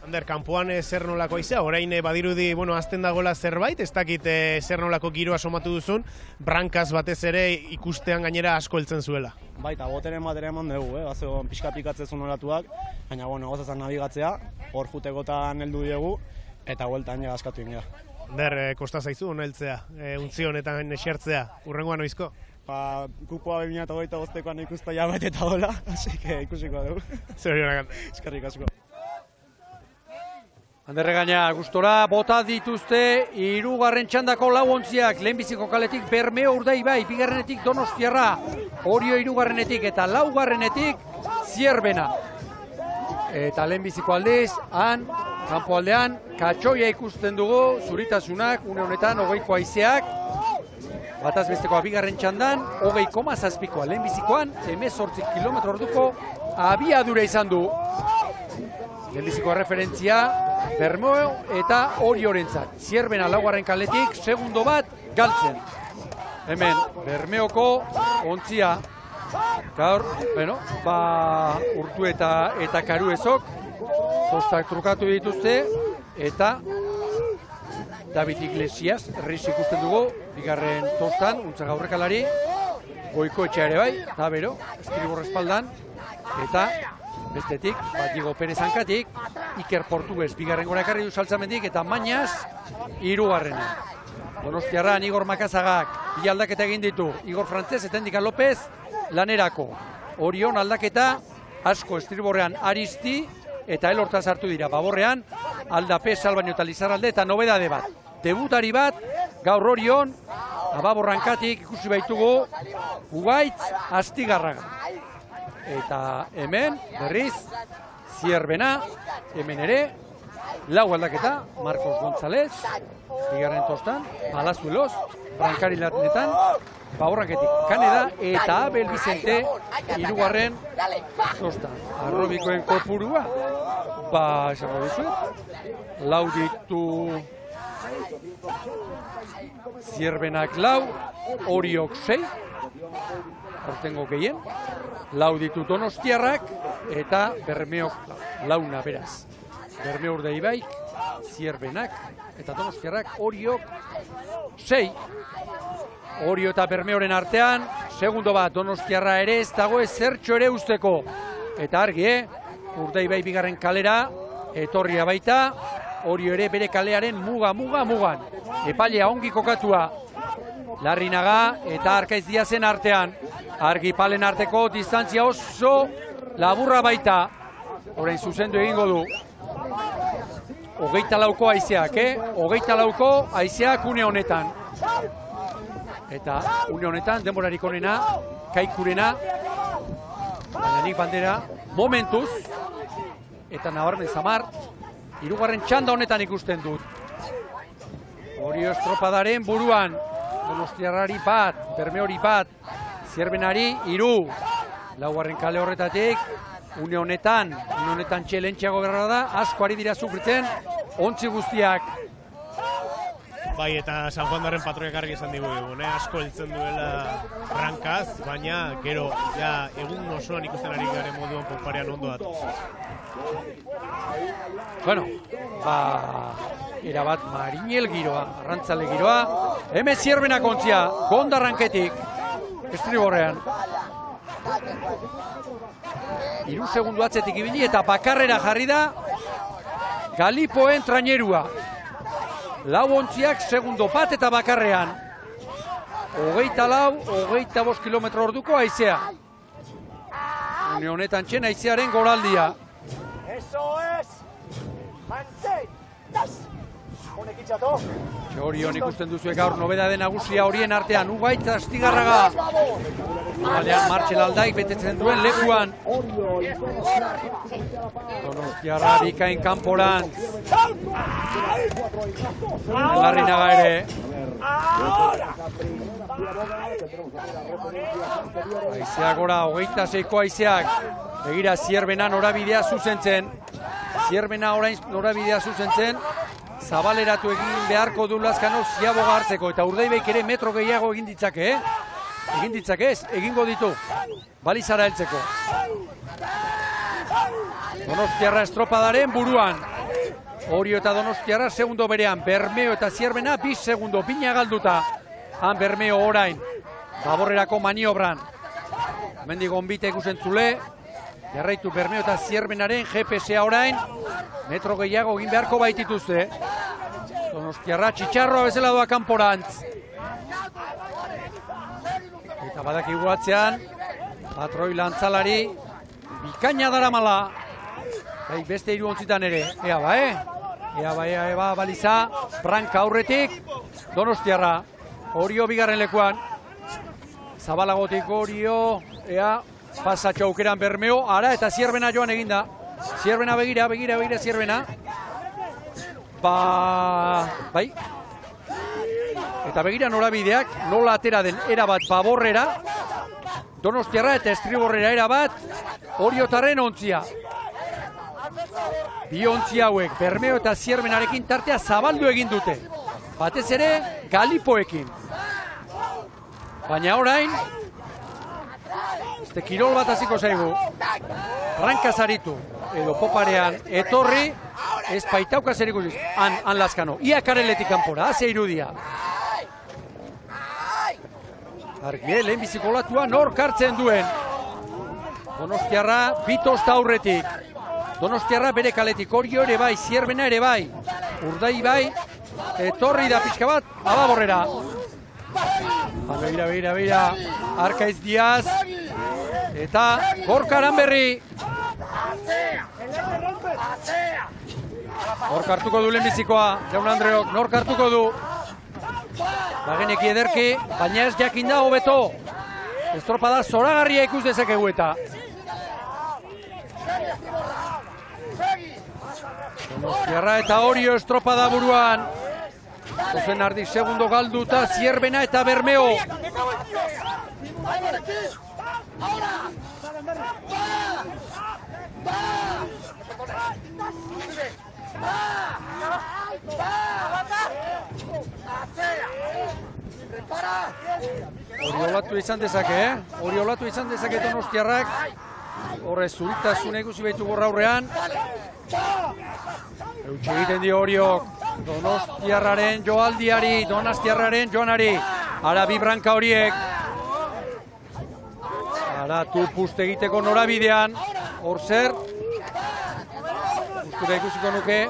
Ander, kanpoan zer nolako izea, orain badirudi, azten dagoela zerbait, ez dakit zer nolako giroa somatu duzun, brankaz batez ere ikustean gainera asko heltzen zuela. Baita, boteren batera eman dugu, bazegoen pixka pikatzezun olatuak, baina gozazan nabigatzea, hor jutekotan heldu diegu, eta bueltan ja askatu ingea. Ander, kosta zaizu heltzea, untzi honetan esertzea, urrengoan oizko? Kupoa 2025koan ikusta jabet eta dola, así que ikusiko dugu. Zorionak. Eskerrik asko. Ander Egaña, gustora bota dituzte 3. txandako 4 ontziak, lehenbiziko kaletik Bermeo Urdaibai, 2. Donostiarra, Orio 3. eta 4. Zierbena. Eta lehenbiziko aldiz, kanpo aldean, Katxoia ikusten dugu, zuritasunak, une honetan, 20ko haizeak, bataz bestekoa 2. txandan, 20,7koa, lehenbizikoan, 18 km orduko abiadura izan du. Lehenbiziko referentzia, Bermeo eta Oriorentzat. Zierbena 4. kaletik, segundo bat galtzen. Hemen, Bermeoko ontzia. Gaur, urtu eta karuezok, tostak trukatu dituzte, eta David Iglesias, Riz ikusten dugu, 2. tostan, untza gaurrekalari, Goikoetxea ere bai, eta bero, estribor espaldan, eta bestetik, Diego Pérez hankatik, Iker Portugues 2. gora ekarri du Saltzamendik, eta Mañas 3. Donostiarran Igor Makazagak, 2 aldaketa egin ditu, Igor Frantzez eta Endika López lanerako. Orion aldaketa, asko estriborrean Aristi, eta elortan sartu dira, baborrean, Aldape, Salbaino eta Lizarralde, eta nobedade bat. Debutari bat, gaur Orion, baborrankatik ikusi baitugu, Ugaitz Astigarraga. Eta hemen, berriz, Zierbena, hemen ere, 4 aldaketa, Marcos González, 2. tostan, Palazuelos, Brankari Latnetan, baborranketik Kaneda, eta Abel Vicente, 3. tostan. Arrobikoen kopurua, esango dizuet, 4 ditu Zierbenak 4, Oriok 6, hortengo gehien, 4 ditu Donostiarrak, eta Bermeok launa beraz. Bermeo Urdaibaik, Zierbenak eta Donostiarrak Oriok 6. Orio eta Bermeoren artean, segundo bat Donostiarra ere ez dago ezertxo ere usteko. Eta argi, Urdaibai bigarren kalera, etorria baita, Orio ere bere kalearen mugan. Epailea ongi kokatua, Larrinaga eta Arkaiz Diazen artean. Argi palen arteko distantzia oso laburra baita. Orain zuzendu egingo du. 24ko haizeak, Hogeitalauko haizeak une honetan. Eta une honetan denborarik onena, Kaikurena, baina nik bandera momentuz, eta nabarmen Zamar, hirugarren txanda honetan ikusten dut. Orio estropadaren buruan, Donostiarrari bat, Bermeori bat, Zierbenari 3. Laugarren kale horretatik, une honetan txelentxeago gerra da, asko ari dira sufritzen, ontzi guztiak. Bai, eta San Juan Darren patroiak argi esan digu egun, asko heltzen duela rankaz, baina gero, ja, egun osoan ikusten ari garen moduan poparean ondo datuz. Bueno, erabat marinel giroa, arrantzale giroa, hemen Zierbenak ontzia, Gondarranketik, estriborrean. 3 segundu atzetik ibili eta bakarrera jarri da Galipoen trainerua. Lau ontziak segundo bat eta bakarrean. 24-25 kilometro orduko haizea. Une honetan txen haizearen goraldia. Eso es. Mantén. Honek itxato. Orion ikusten duzu gaur nobedade nagusia horien artean. Ugaitz Astigarraga. Balean Martxel Aldaik betetzen duen lekuan. Donostiarra bikain kanporantz. Larrinaga ere. Haizeak gora, 26ko haizeak. Begira, Zierbena norabidea zuzentzen. Zierbena orain norabidea zuzentzen. Zabaleratu egin beharko du Lazkano Ziaboga hartzeko. Eta Urdaibaik ere metro gehiago egin ditzake, Egin ditzake ez, egingo ditu. Balizara heltzeko. Donostiarra estropadaren buruan. Orio eta Donostiarra segundo berean. Bermeo eta Zierbena 2 segundo. Bina galduta. Han Bermeo orain. Zaborrerako maniobran. Hemendik gonbite ikusentzule. Jarraitu Bermeo eta Zierbenaren GPS-a orain. Metro gehiago egin beharko baitituzte. Donostiarra txitxarroa bezala doa kanporantz. Eta badakigu atzean, patroi lantzalari bikaina daramala. Beste 3 ontzitan ere. Ea ba, baliza. Branka aurretik, Donostiarra. Orio bigarren lekuan. Zabalagotik Orio. Ea, pasatxo aukeran Bermeo. Ara eta Zierbena joan eginda. Zierbena begira Zierbena. Bai. Eta begira norabideak, nola atera den erabat Baborrera, Donostiarra eta Estriborrera erabat, Oriotarren ontzia. 2 ontzia hauek, Bermeo eta Zierbenarekin tartea zabaldu egin dute. Batez ere, Galipoekin. Baina orain, este kirol bat hasiko zaigu. Rankazaritu, edo poparean, etorri, ez baitauka zer ikusiz. Han Lazkano, ia kareletik kanpora, haze irudia. Argi, lehenbiziko olatua nork hartzen duen. Donostiarra bitosta aurretik. Donostiarra bere kaletik, Orio ere bai, Zierbena ere bai. Urdaibai, etorri da pixka bat, Ababorrera. Begira, Arkaiz Diaz. Eta Gorka Aranberri. Nork hartuko du lehenbizikoa, Jaun Andreok, nork hartuko du. Bageneki ederki, baina ez jakin da hobeto. Estropada zoragarria ikus dezakegu eta. Donostiarra eta Orio estropada buruan. Ozen Ardi segundo galduta, Zierbena eta Bermeo. Hori olatu izan dezake, Donostiarrak. Horre zuritasuna ikusi behitu gorra aurrean. Eutxe egiten dio Oriok. Donostiarraren joaldiari, Donostiarraren joanari. Ara bi branka horiek. Ara tupuste egiteko norabidean. Hor zer. Gustura ikusiko nuke.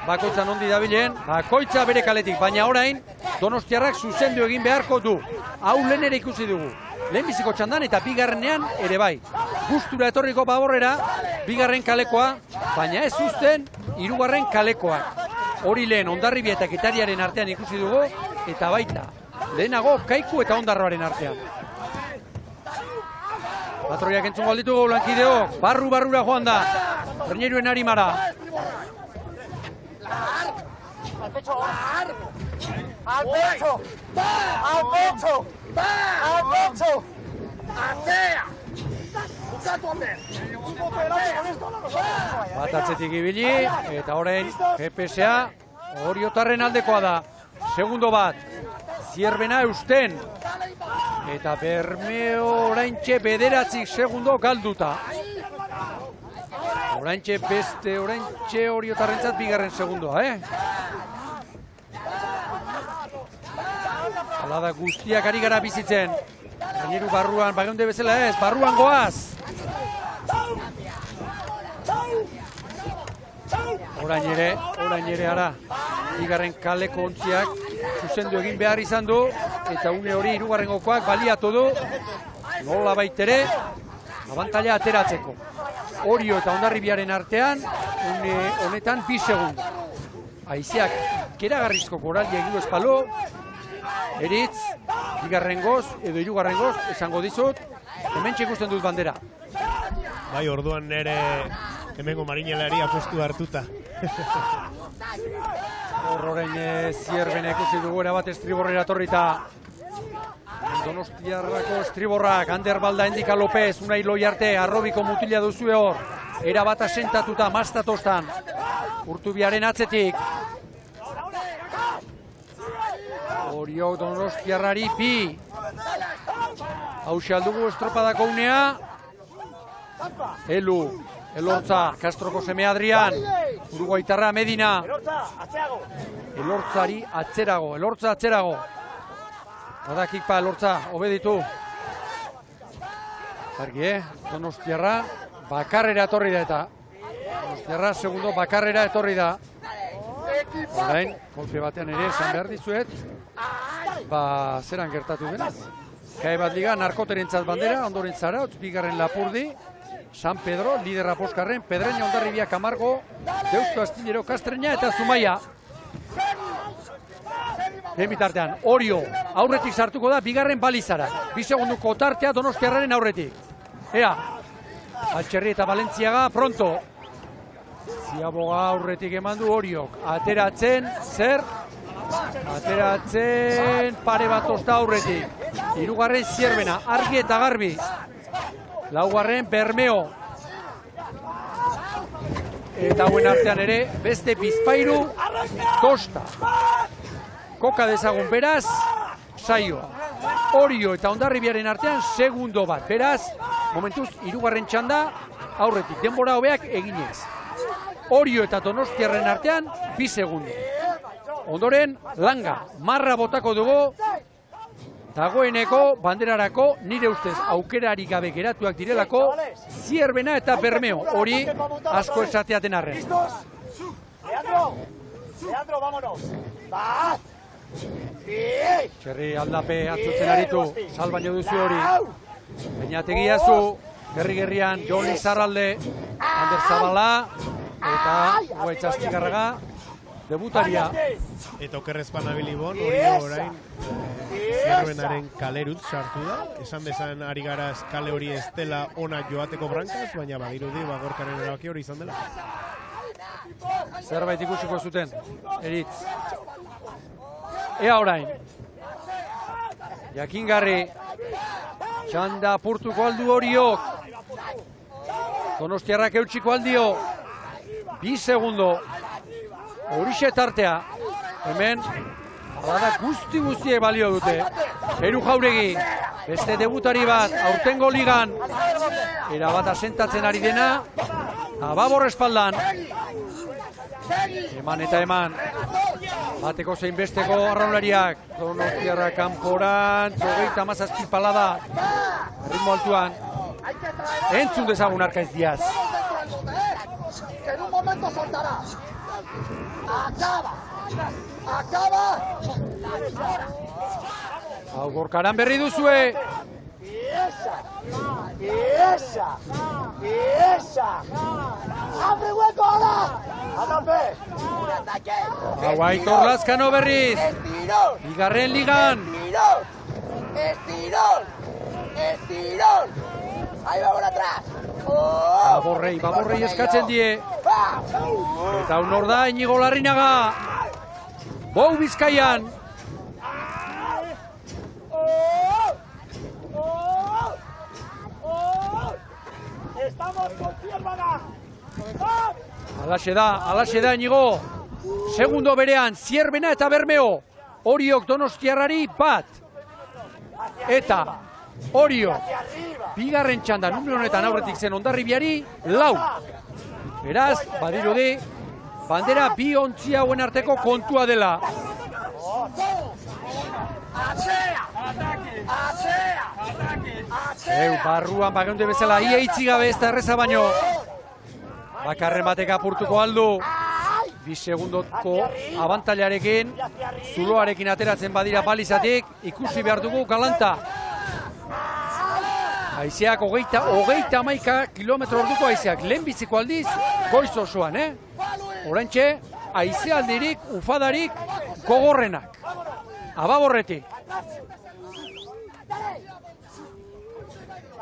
Bakoitza nondi dabilen. Bakoitza bere kaletik. Baina orain Donostiarrak zuzendu egin beharko du. Hau lehen ere ikusi dugu. Lehenbiziko txandan eta bigarrenean ere bai. Gustura etorriko Baborrera, bigarren kalekoa, baina ez uzten hirugarren kalekoa. Hori lehen Hondarribia eta Getariaren artean ikusi dugu, eta baita, lehenago Kaiku eta Hondarroaren artean. Patroiak entzungo alditugu lankideok, barrura joan da, Reñeruen Arimara. Al pecho, al pecho, al pecho, al pecho, atea, bukatu handen, Bat atzetik ibili, eta orain GPSa Oriotarren aldekoa da. Segundo bat, Zierbena eusten, eta Bermeo oraintxe 9 segundo galduta. Oraintxe beste, oraintxe Oriotarrentzat bigarren segundoa, Hala da guztiak ari gara bizitzen. Gaineru barruan, bageunde bezala ez, barruan goaz. Orain ere ara. Bigarren kaleko ontziak zuzendu egin behar izan du, eta une hori hirugarrengokoak baliatu du, nola baitere, abantaila ateratzeko. Orio eta Hondarribiaren artean, honetan 2 segundo. Haizeak keragarrizko koraldia egidu espalo, eritz, bigarrengoz edo hirugarrengoz, esango dizut, hemen ikusten dut bandera. Bai, orduan nere hemengo marinelari apostu hartuta. Horroren Zierbena ikusi dugu erabat estriborrera torrita. Donostiarrako estriborrak, Ander Balda, Endika López, Unai Loiarte, Arrobiko mutila duzue hor. Erabat asentatuta, mastatostan. Urtubiaren atzetik. Orio Donostiarrari bi. Hauxe aldugu estropadako unea. Elu, Elortza, Castroko seme Adrian, Uruguaitarra Medina. Elortzari atzerago, Elortza atzerago. Badakikpa Elortza, obeditu. Argi, Donostiarra bakarrera etorri da eta. Donostiarra segundo bakarrera etorri da. Orain, kolpe batean ere esan behar dizuet, zeran gertatu denez. Kai bat liga, narkoterentzat bandera, ondoren Zarautz, bigarren Lapurdi, San Pedro, liderra poskarren, Pedreña, Hondarribia, Camargo, Deusto, Astillero, Castreña eta Zumaia. Bitartean, Orio, aurretik sartuko da, bigarren Balizara. 2 segunduko tartea Donostiarraren aurretik. Ea, Altxerri eta Valentziaga, pronto. Ziaboga aurretik eman du Oriok. Ateratzen, zer? Ateratzen, pare bat tosta aurretik. 3. Zierbena, argi eta garbi. 4. Bermeo. Eta hauen artean ere, beste Bizpairu, tosta. Koka dezagun beraz, saioa. Orio eta Hondarribiaren artean, segundo bat. Beraz, momentuz, 3. txanda, aurretik. Denbora hobeak eginez. Orio eta Donostiarren artean, 2 segundo. Ondoren, langa, marra botako dugu, dagoeneko, banderarako, nire ustez aukerari gabe geratuak direlako, Zierbena eta Bermeo, hori asko esateaten arren. Leandro, vámonos. Bat! Txerri aldape atzutzen aritu, salbaino duzu hori. Bainategiazu, gerri-gerrian, Joli Zarralde, Ander Zabala, eta Guaitzaztigarraga, debutaria. Eta okerrezpan abilibon, hori orain Zierbenaren kalerutz sartu da. Esan bezan ari garaz kale hori ez dela ona joateko brankaz, baina badirudi Bagorkaren erabaki hori izan dela. Zerbait ikusiko zuten, eritz. Ea orain. Jakingarri, txanda apurtuko aldu Oriok. Donostiarrak eutxiko aldio. 2 segundo. Horixe tartea. Hemen, Balada guztiek balio dute. Eru Jauregi, beste debutari bat, aurtengo ligan. Erabat asentatzen ari dena, Ababor espaldan. Eman eta eman. Bateko zein besteko arraunlariak. Donostiarra kanporan, 37 palada. Ritmo altuan. Entzun dezagun Arkaiz Diaz. Que en un momento saltará. Acaba. Hau Gorkaran berri duzue. Esa. Abre hueco ahora. Atape. Hau Aitor Lazkano berriz. Bigarren ligan. Estirón. Ahí va por atrás. Baborrei eskatzen die. Eta honor da Iñigo Larrinaga. Bou Bizkaian. Estamos con Zierbana. Alaxe da Iñigo. Segundo berean Zierbena eta Bermeo. Oriok Donostiarrari bat. Eta Oriok bigarren txanda numero honetan aurretik zen Hondarribiari 4. Beraz, badirudi, bandera bi ontzi hauen arteko kontua dela. Barruan bageunde bezala, ia itzi gabe ez da erreza baino. Bakarren batek apurtuko aldu. 2 segundoko abantailarekin, zuloarekin ateratzen badira balizatik, ikusi behar dugu galanta. Haizeak hogeita 11 kilometro orduko haizeak, lehenbiziko aldiz, goiz osoan, Oraintxe, haize aldirik, ufadarik, gogorrenak. Ababorretik.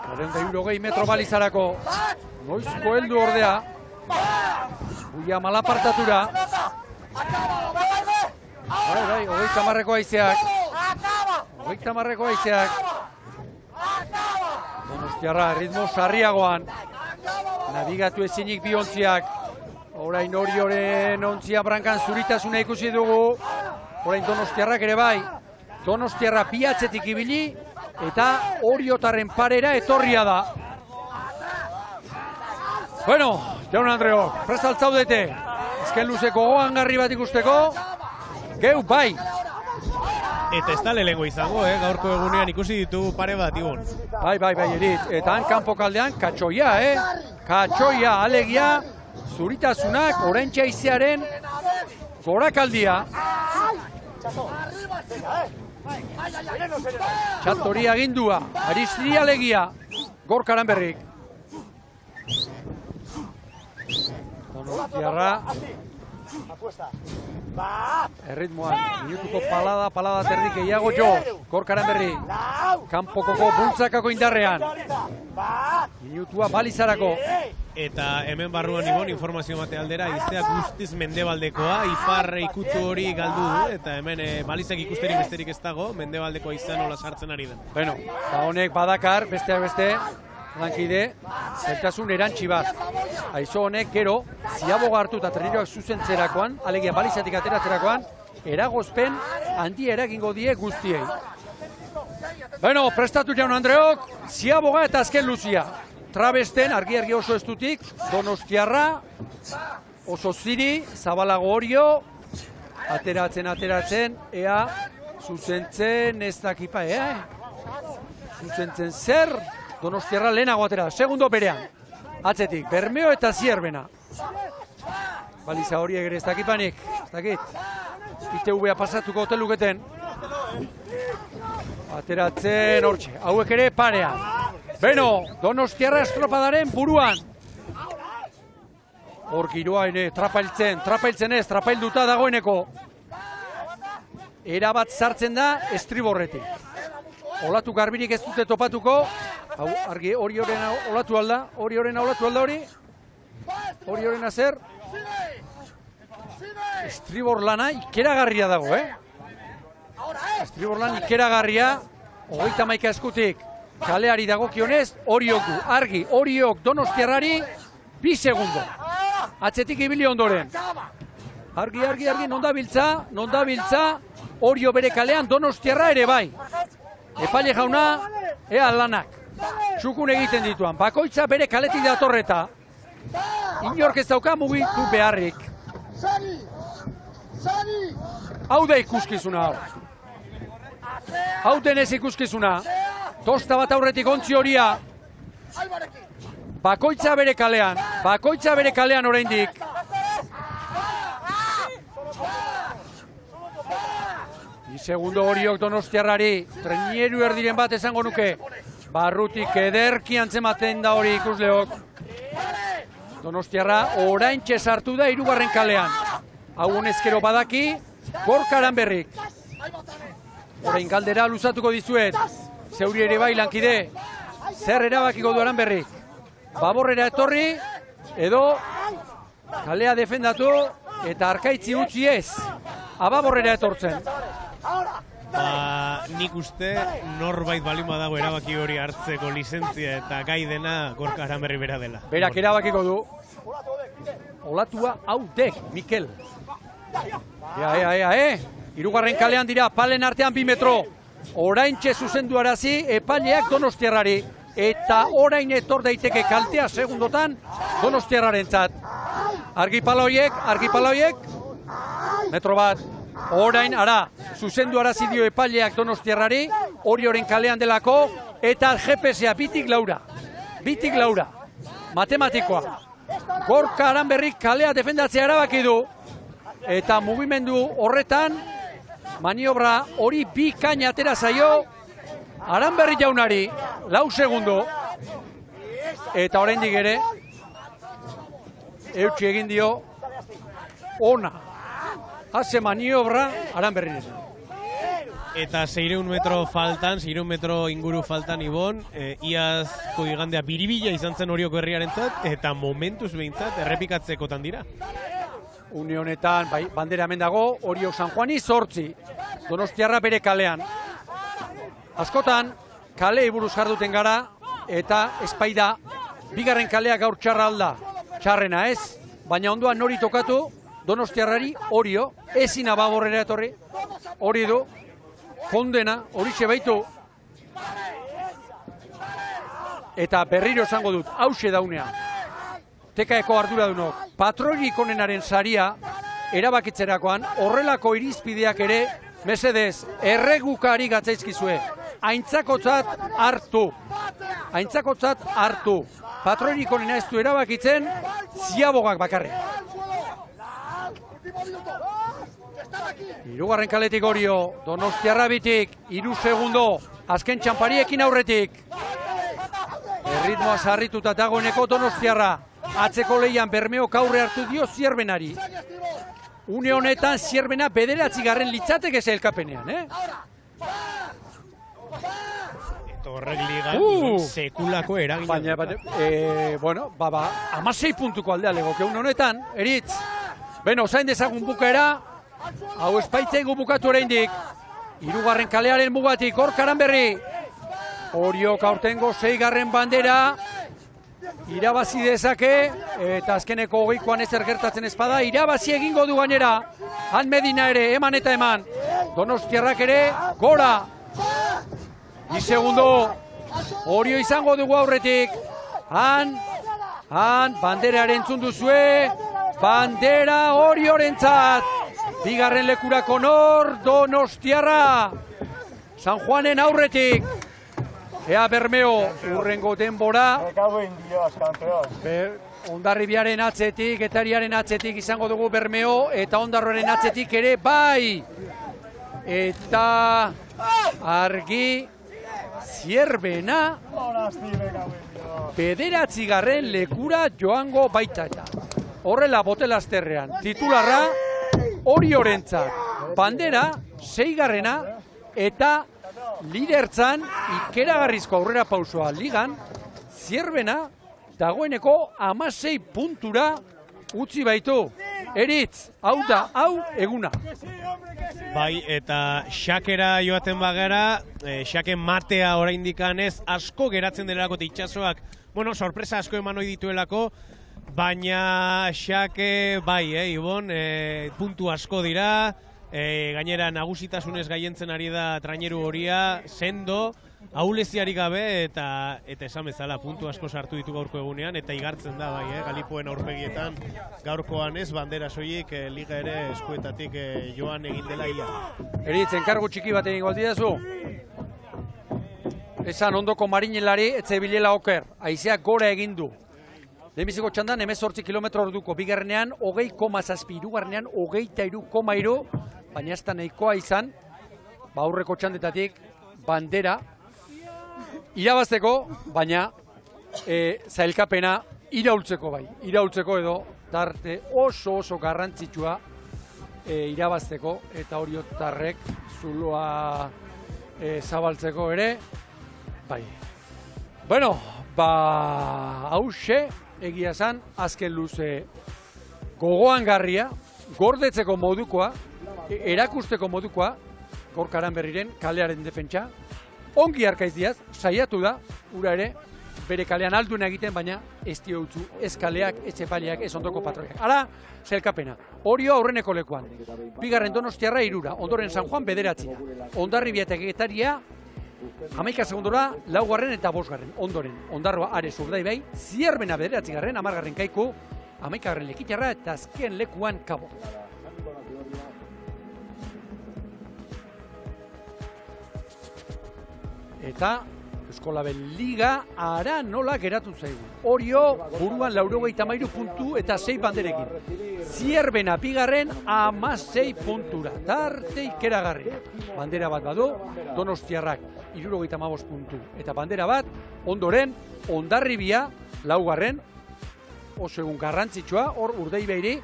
40 metro balizarako, noizko heldu ordea, Uia malapartatura. Bai, 30 haizeak. 30 haizeak. Donostiarra ritmo sarriagoan. Nabigatu ezinik bi ontziak. Orain Orioren ontzia brankan zuritasuna ikusi dugu. Orain Donostiarrak ere bai. Donostiarra bi atzetik ibili eta Oriotarren parera etorria da. Bueno, Jaun Andreok, prest altzaudete. Azken luzeko gogangarri bat ikusteko. Geu bai. Eta ez da lehengo izango, gaurko egunean ikusi ditugu pare bat, Ibon. Bai, Erit. Eta han kanpo kaldean katxoia, Katxoia, alegia, zuritasunak, oraintxe haizearen gorakaldia. Txatori agindua, Aristiri alegia, Gorkaran berrik. Donostiarra erritmoan, minutuko palada terdik gehiago jo, Gorkaran berri, kanpokoko bultzakako indarrean, minutua balizarako. Eta hemen barruan Ibon informazio mate aldera, izteak guztiz mendebaldekoa, ipar ikutu hori galdu du, eta hemen balizak ikusterik besterik ez dago, mendebaldekoa izan nola sartzen ari den. Bueno, honek badakar, besteak beste, lankide, zeltasun erantzi bat. Aizo honek gero, ziaboga hartu eta treniroak zuzentzerakoan, alegia balizatik ateratzerakoan, eragozpen handi eragingo die guztiei. Bueno, prestatu Jaun Andreok, ziaboga eta azken luzia. Trabesten, argi oso estutik, Donostiarra, oso ziri, zabalago Orio, ateratzen, ea, zuzentzen ez dakipa, zuzentzen zer, Donostiarra lehenago atera, segundo berean, atzetik, Bermeo eta Zierbena. Baliza hori egere ez dakipanik, ez dakit, ITV-a pasatuko hoteluketen. Ateratzen hortxe, hauek ere parean. Beno, Donostiarra estropadaren buruan. Hor giroa ere, trapailtzen ez, trapailduta dagoeneko. Erabat sartzen da estriborretik. Olatu garbirik ez dute topatuko. Hau, argi, Orioren olatu alda, Orioren olatu alda hori. Orioren zer? Estribor lana ikeragarria dago, Estribor lan ikeragarria, 31 eskutik. Kaleari dagokionez, Oriok du. Argi, Oriok Donostiarrari 2 segundo. Atzetik ibili ondoren. Argi, non da biltza, Orio bere kalean, Donostiarra ere bai. Epaile jauna, ea lanak. Txukun egiten dituan. Bakoitza bere kaletik datorreta. Inork ez dauka mugitu beharrik. Hau da ikuskizuna hau. Hau denez ikuskizuna. Tosta bat aurretik ontzi horia. Bakoitza bere kalean oraindik. Segundo Oriok Donostiarrari, trenieru erdiren bat esango nuke. Barrutik ederki antzematen da hori ikusleok. Donostiarra oraintxe sartu da 3. kalean. Hau honezkero badaki, Gorka Aranberrik. Orain galdera luzatuko dizuet. Zeuri ere bai lankide. Zer erabakiko du Aranberrik? Baborrera etorri, edo kalea defendatu eta arkaitzi utzi ez. Ababorrera etortzen. Nik uste norbait balin badago erabaki hori hartzeko lizentzia eta gai dena Gorka Aranberri bera dela. Berak erabakiko du. Olatua hau dek, Mikel. Ea. 3. kalean dira, palen artean 2 metro. Oraintxe zuzendu arazi, epaileak Donostiarrari. Eta orain etor daiteke kaltea segundotan Donostiarrarentzat. Argipaloiek, metro bat. Orain, ara, zuzendu arazi dio epaileak Donostiarrari, Orioren kalean delako, eta GPS-a bitik laura. Matematikoa. Gorka Aranberrik kalea defendatzea erabaki du, eta mugimendu horretan, maniobra hori bikain atera zaio, Aranberri jaunari, 4 segundo, eta oraindik ere, eutsi egin dio, ona. Haze maniobra Aranberri. Eta 600 metro faltan, 600 metro inguru faltan Ibon, iazko igandea biribila izan zen Orioko herriarentzat, eta momentuz behintzat errepikatzekotan dira. Une honetan, bai, bandera hemen dago, Oriok San Juani 8, Donostiarra bere kalean. Askotan, kalei buruz jarduten gara, eta espaida, 2. kalea gaur txarra alda. Txarrena ez, baina ondoan nori tokatu, Donostiarrari Orio, ezin Ababorrera etorri, hori du, kondena, horixe baitu. Eta berriro esango dut, hause daunea. Tekaeko arduradunok, patroirik onenaren saria, erabakitzerakoan, horrelako irizpideak ere, mesedez, erregukari gatzaizkizue. Aintzakotzat hartu. Patroirik onena ez du erabakitzen, ziabogak bakarrik. 3. kaletik Orio, Donostiarra bitik, 3 segundo, azken txampariekin aurretik. Erritmoa sarrituta dagoeneko Donostiarra, atzeko leian Bermeok aurre hartu dio Zierbenari. Une honetan Zierbena 9. litzateke sailkapenean, Eta horrek ligan sekulako eragina. Baina, 16 puntuko aldea legoke une honetan, eritz. Beno, zain dezagun bukaera, hau espaitzaigu bukatu oraindik. 3. kalearen mugatik, Gorka Aranberri. Oriok aurtengo 6. bandera, irabazi dezake, eta azkeneko 20koan ezer gertatzen ezpada, irabazi egingo du gainera. Han Medina ere, eman eta eman. Donostiarrak ere, gora. 2 segundo, Orio izango dugu aurretik. Han, banderaren entzun duzue, bandera Oriorentzat. 2. lekurako nor, Donostiarra. San Juanen aurretik. Ea Bermeo, urrengo denbora. Hondarribiaren atzetik, Getariaren atzetik izango dugu Bermeo, eta Hondarroaren atzetik ere bai. Eta argi Zierbena 9. lekura joango baita eta. Horrela botelazterrean, titularra Oriorentzat. Bandera 6. eta lidertzan ikeragarrizko aurrera pausoa ligan, Zierbena dagoeneko 16 puntura utzi baitu. Eritz, hau da, hau eguna. Bai, eta xakera joaten bagara, xake matea oraindik ez asko geratzen delako itxasoak, sorpresa asko eman ohi dituelako, baina xake bai, Ibon, puntu asko dira, Gainera nagusitasunez gaientzen ari da traineru horia, sendo, ahuleziarik gabe eta esan bezala puntu asko sartu ditu gaurko egunean eta igartzen da bai, Galipoen aurpegietan gaurkoan ez bandera soilik liga ere eskuetatik joan egin dela ia. Eritz, enkargu txiki bat egin goldidazu. Esan ondoko marinelari etze bilela oker, haizeak gora egin du. Lehenbiziko txandan 18 kilometro orduko, bigarrenean 20,7, hirugarrenean 23,3, baina ez da nahikoa izan, aurreko txandetatik bandera irabazteko, baina zailkapena iraultzeko bai, iraultzeko edo tarte oso garrantzitsua irabazteko eta oriotarrek zuloa zabaltzeko ere, bai. Bueno, hause egia esan, azken luze gogoan garria, gordetzeko modukoa, erakusteko modukoa, Gorka Aranberriren kalearen defentsa, ongi Arkaiz Diaz, saiatu da, ura ere, bere kalean alduna egiten, baina ez dio utzu, ez kaleak, ez epaileak, ez ondoko patroiak. Hala, zailkapena, Orio aurreneko lekuan, bigarren Donostiarra 3, ondoren San Juan 9, Hondarribia eta Getaria 11 segundora, 4. eta 5. Ondoren, Ondarroa Ares Urdaibai, Zierbena 9, 10. Kaiku, 11. Lekitarra eta azken lekuan Kabo. Eta Euskolabel Liga ara nola geratu zaigu. Orio buruan 93 puntu eta 6 banderekin. Zierbena bigarren 16 puntura. Tarte ikeragarria. Bandera bat badu, Donostiarrak 75 puntu. Eta bandera bat, ondoren, Hondarribia 4. Oso egun garrantzitsua, hor Urdaibairi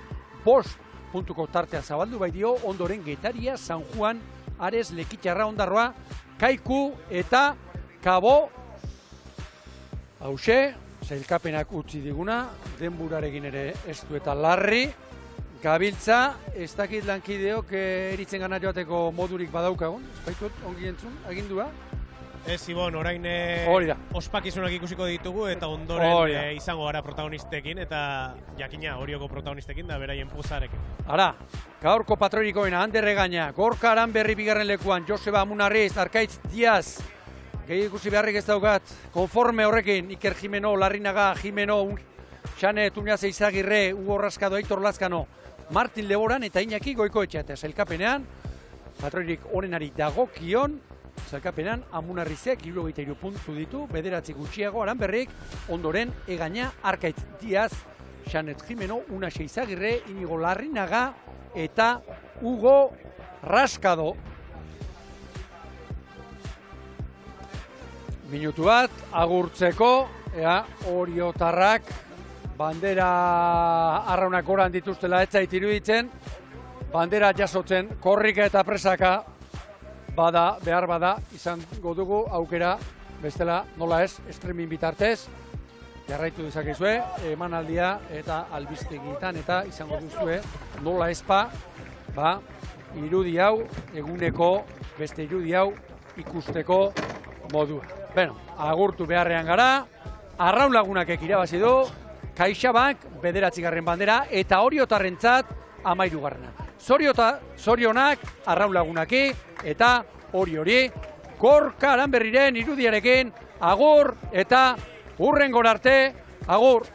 5 puntuko tartea zabaldu baitio, ondoren Getaria, San Juan, Ares, Lekitarra, Ondarroa, Kaiku eta Kabo. Hauxe, zailkapenak utzi diguna, denburarekin ere ez du eta larri. Gabiltza, ez dakit lankideok eritzen gana joateko modurik badaukagun, ez baitut ongi entzun, agindua? Ez, Ibon, orain ospakizunak ikusiko ditugu eta ondoren izango gara protagonistekin eta jakina Orioko protagonistekin da beraien pozarekin. Ara, gaurko patroirikoena, Ander Egaña, Gorka Aranberri bigarren lekuan, Joseba Amunarriz, Arkaiz Diaz, gehi ikusi beharrik ez daukat, konforme horrekin, Iker Jimeno, Larrinaga, Jimeno, Xane, Tuñaz Eizagirre, Hugo Rascado, Aitor Lazkano, Martin Leboran eta Iñaki Goikoetxea eta zailkapenean, patroirik onenari dagokion, zailkapenean Amunarrizek 73 puntu ditu, 9 gutxiago Aranberrik, ondoren Egaña, Arkaiz Diaz, Xanet Jimeno, Unas Eizagirre, Inigo Larrinaga eta Hugo Rascado. Minutu bat, agurtzeko, Oriotarrak bandera arraunak goran dituztela ez zait iruditzen, bandera jasotzen, korrika eta presaka behar bada izango dugu aukera, bestela nola ez, streaming bitartez, jarraitu dezakezue, emanaldia eta albistegietan eta izango duzue, nola ezpa, irudi hau, eguneko beste irudi hau ikusteko modua. Beno, agurtu beharrean gara, Arraun Lagunakek irabazi du, CaixaBank 9. bandera eta Oriotarrentzat 13. Zorionak Arraun Lagunaki eta Oriori, Gorka Aranberriren irudiarekin, agur eta hurrengora arte, agur!